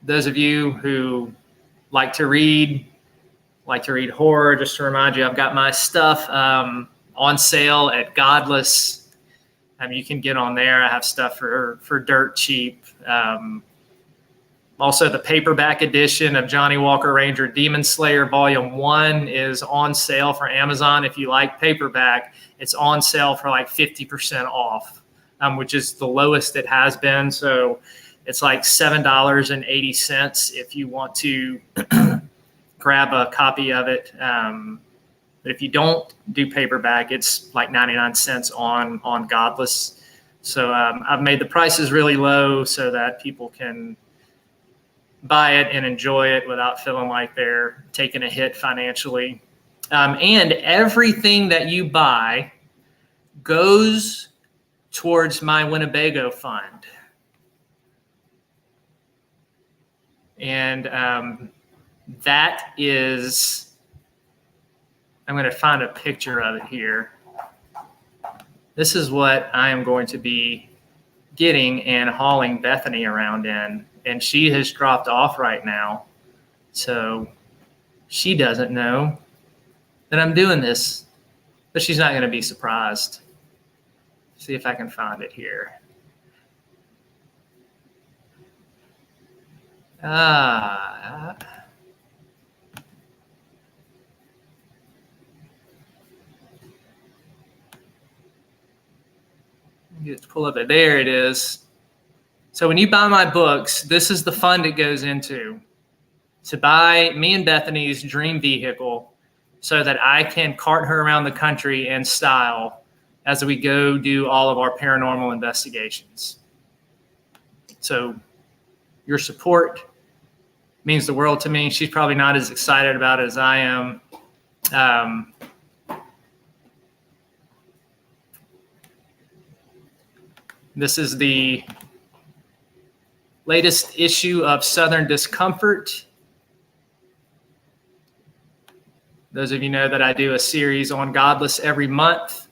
those of you who like to read horror, just to remind you, I've got my stuff on sale at Godless. You can get on there. I have stuff for dirt cheap. Also, the paperback edition of Johnny Walker Ranger Demon Slayer Volume 1 is on sale for Amazon. If you like paperback, it's on sale for like 50% off, which is the lowest it has been. So it's like $7.80 if you want to grab a copy of it. But if you don't do paperback, it's like 99 cents on Godless. So I've made the prices really low so that people can buy it and enjoy it without feeling like they're taking a hit financially. And everything that you buy goes towards my Winnebago fund. And that is, I'm going to find a picture of it here. This is what I am going to be getting and hauling Bethany around in. And she has dropped off right now. So she doesn't know that I'm doing this, but she's not going to be surprised. See if I can find it here. Let's pull up it. There it is. So when you buy my books, this is the fund it goes into, to buy me and Bethany's dream vehicle so that I can cart her around the country in style as we go do all of our paranormal investigations. So your support means the world to me. She's probably not as excited about it as I am. This is the latest issue of Southern Discomfort. Those of you know that I do a series on Godless every month.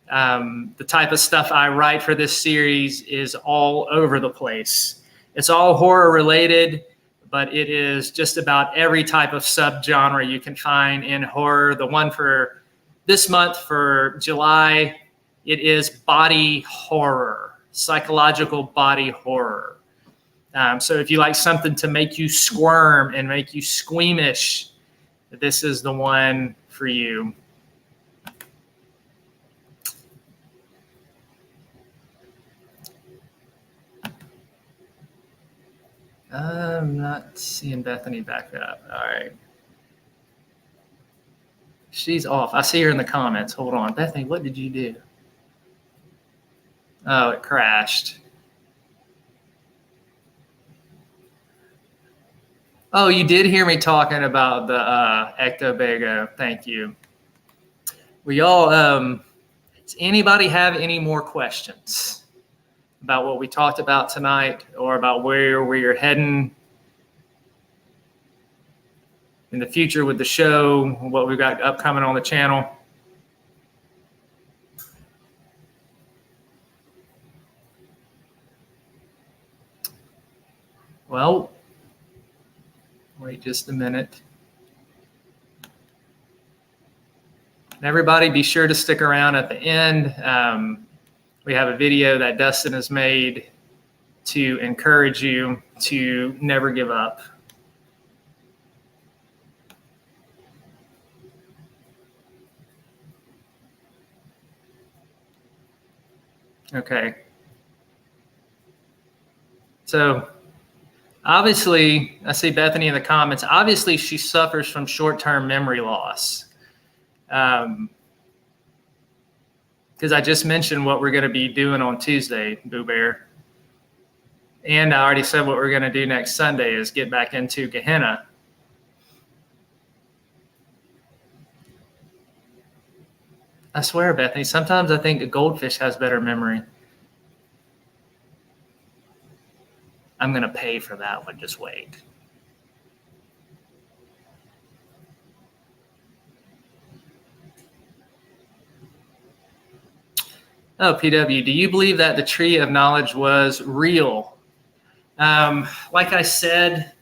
The type of stuff I write for this series is all over the place. It's all horror related, but it is just about every type of subgenre you can find in horror. The one for this month, for July, it is body horror, psychological body horror. So if you like something to make you squirm and make you squeamish, this is the one for you. I'm not seeing Bethany back up. All right. She's off. I see her in the comments. Hold on. Bethany, what did you do? Oh, it crashed. Oh, you did hear me talking about the Ectobago. Thank you. We all, does anybody have any more questions about what we talked about tonight, or about where we're heading in the future with the show, what we've got upcoming on the channel? Well, wait just a minute. And everybody, be sure to stick around at the end. We have a video that Dustin has made to encourage you to never give up. Okay. So obviously, I see Bethany in the comments. Obviously, she suffers from short-term memory loss. Because I just mentioned what we're going to be doing on Tuesday, Boo Bear. And I already said what we're going to do next Sunday is get back into Gehenna. I swear, Bethany, sometimes I think a goldfish has better memory. I'm going to pay for that one. Just wait. Oh, PW, do you believe that the tree of knowledge was real? Like I said,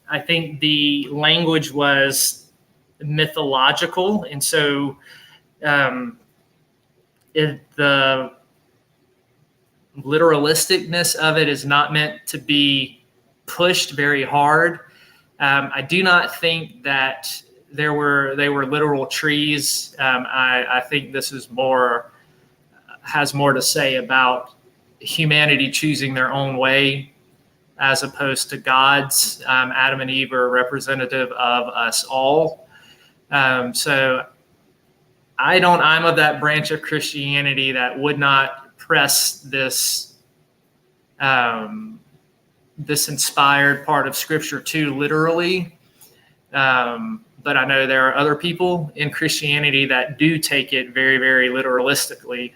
I think the language was mythological. And so the literalisticness of it is not meant to be pushed very hard. I do not think that they were literal trees. I think this is has more to say about humanity choosing their own way as opposed to God's. Adam and Eve are representative of us all. So I'm of that branch of Christianity that would not press this this inspired part of Scripture too literally. But I know there are other people in Christianity that do take it very, very literalistically.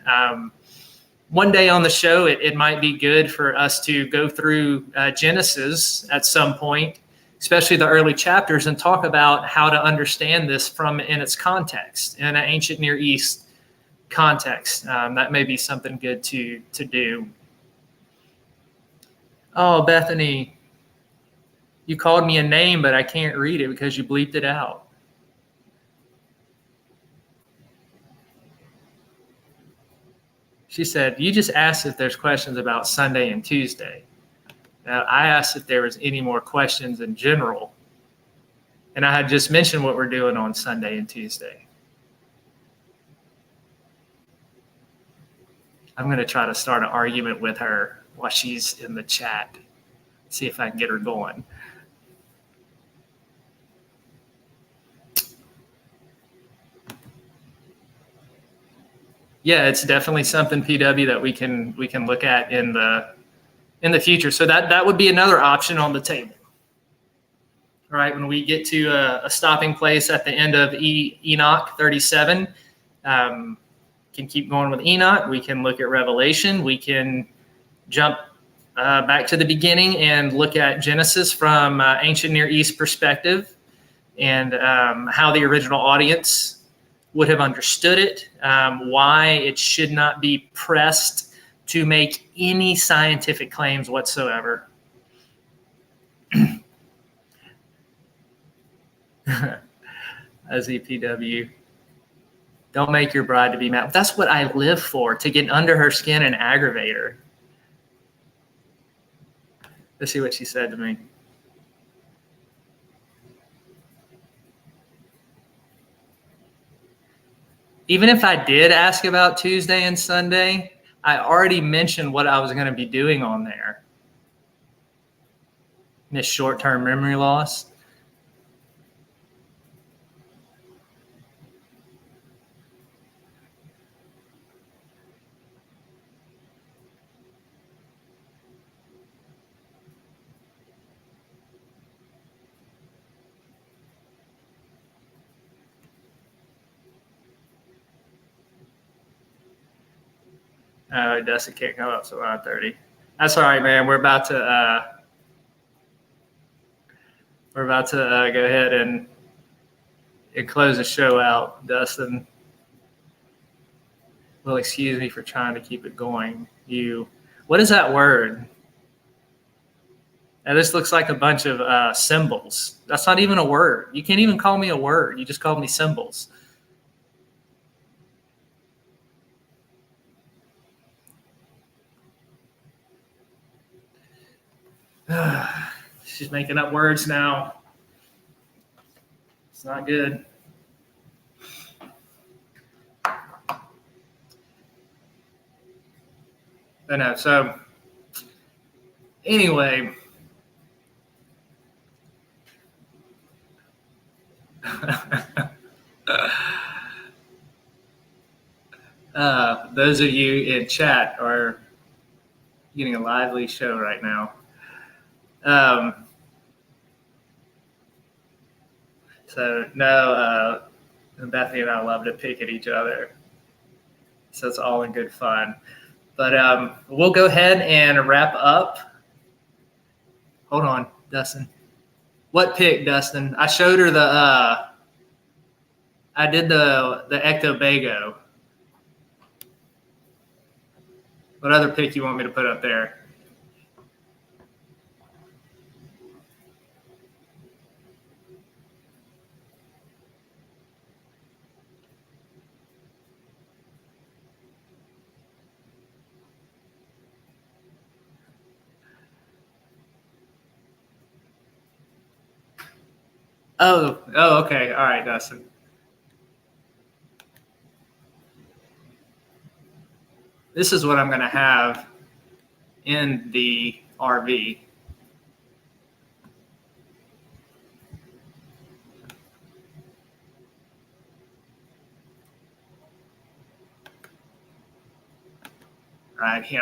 One day on the show, it might be good for us to go through Genesis at some point, especially the early chapters, and talk about how to understand this in its context, in an ancient Near East context. That may be something good to do. Oh, Bethany, you called me a name, but I can't read it because you bleeped it out. She said, you just asked if there's questions about Sunday and Tuesday. Now, I asked if there was any more questions in general. And I had just mentioned what we're doing on Sunday and Tuesday. I'm going to try to start an argument with her while she's in the chat. See if I can get her going. Yeah, it's definitely something, PW, that we can look at in the future. So that would be another option on the table. All right, when we get to a stopping place at the end of Enoch 37, can keep going with Enoch. We can look at Revelation. We can jump back to the beginning and look at Genesis from ancient Near East perspective, and how the original audience would have understood it, why it should not be pressed to make any scientific claims whatsoever. As EPW, don't make your bride to be mad. That's what I live for, to get under her skin and aggravate her. Let's see what she said to me. Even if I did ask about Tuesday and Sunday, I already mentioned what I was going to be doing on there. This short-term memory loss. Oh, Dusty can't come up till 9:30. That's all right, man. We're about to go ahead and close the show out. Dustin will excuse me for trying to keep it going. What is that word? Now, this looks like a bunch of symbols. That's not even a word. You can't even call me a word. You just called me symbols. She's making up words now. It's not good. But no, so anyway. Those of you in chat are getting a lively show right now. So no, Bethany and I love to pick at each other. So it's all in good fun. But we'll go ahead and wrap up. Hold on, Dustin. What pick, Dustin? I showed her I did the Ectobago. What other pick you want me to put up there? Oh, okay. All right, Dustin. This is what I'm going to have in the RV. Right here.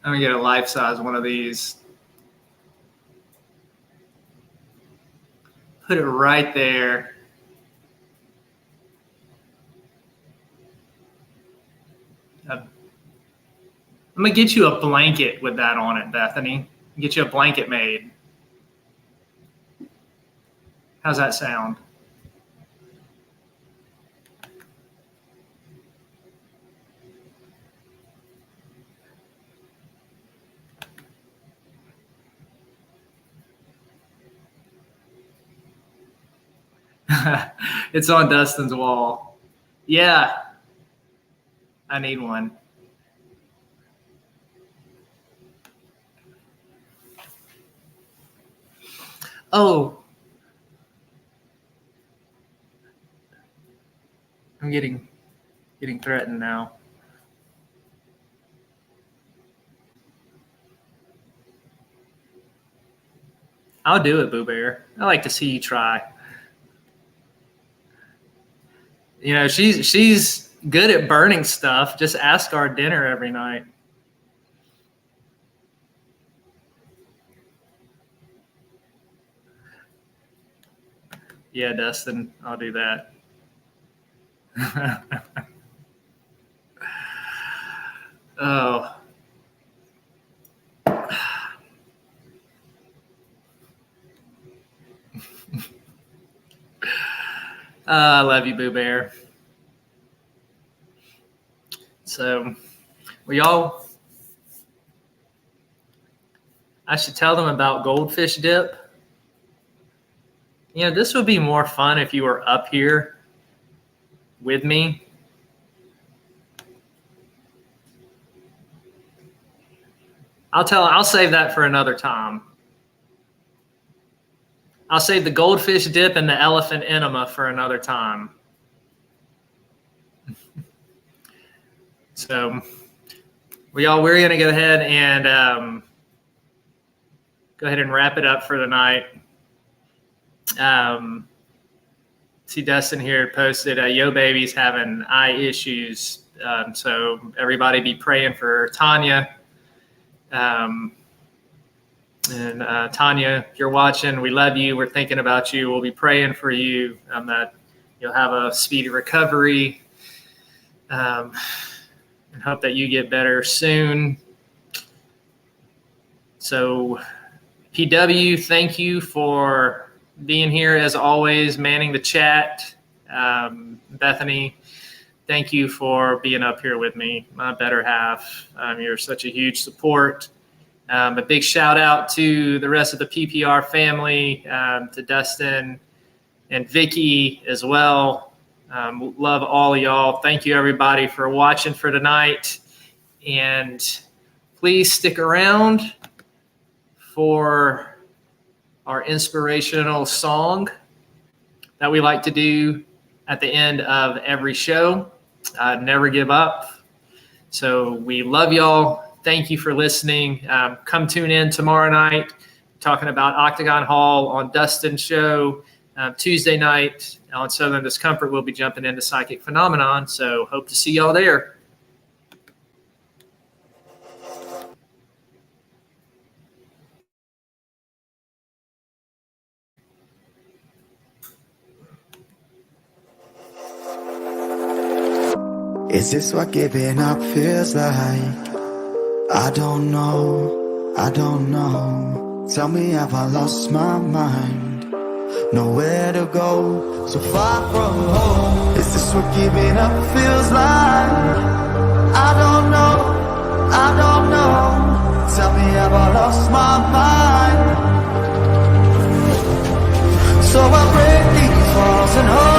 I'm going to get a life-size one of these. Put it right there. I'm going to get you a blanket with that on it, Bethany. Get you a blanket made. How's that sound? It's on Dustin's wall. Yeah, I need one. Oh, I'm getting threatened now. I'll do it, Boo Bear. I like to see you try. You know, she's good at burning stuff. Just ask our dinner every night. Yeah, Dustin, I'll do that. Oh. I love you, Boo Bear. So, I should tell them about goldfish dip. You know, this would be more fun if you were up here with me. I'll save that for another time. I'll save the goldfish dip and the elephant enema for another time. So, we're going to go ahead and wrap it up for the night. See Dustin here posted, Yo Baby's having eye issues. So everybody be praying for Tanya. Tanya, if you're watching, we love you. We're thinking about you. We'll be praying for you that you'll have a speedy recovery. And hope that you get better soon. So, PW, thank you for being here as always, manning the chat. Bethany, thank you for being up here with me, my better half. You're such a huge support. A big shout out to the rest of the PPR family, to Dustin and Vickie as well. Love all of y'all. Thank you everybody for watching for tonight. And please stick around for our inspirational song that we like to do at the end of every show. Never give up. So we love y'all. Thank you for listening. Come tune in tomorrow night, talking about Octagon Hall on Dustin's show. Tuesday night on Southern Discomfort, we'll be jumping into Psychic Phenomenon. So hope to see y'all there. Is this what giving up feels like? I don't know, I don't know. Tell me, have I lost my mind? Nowhere to go, so far from home. Is this what giving up feels like? I don't know, I don't know. Tell me, have I lost my mind? So I break these walls and hold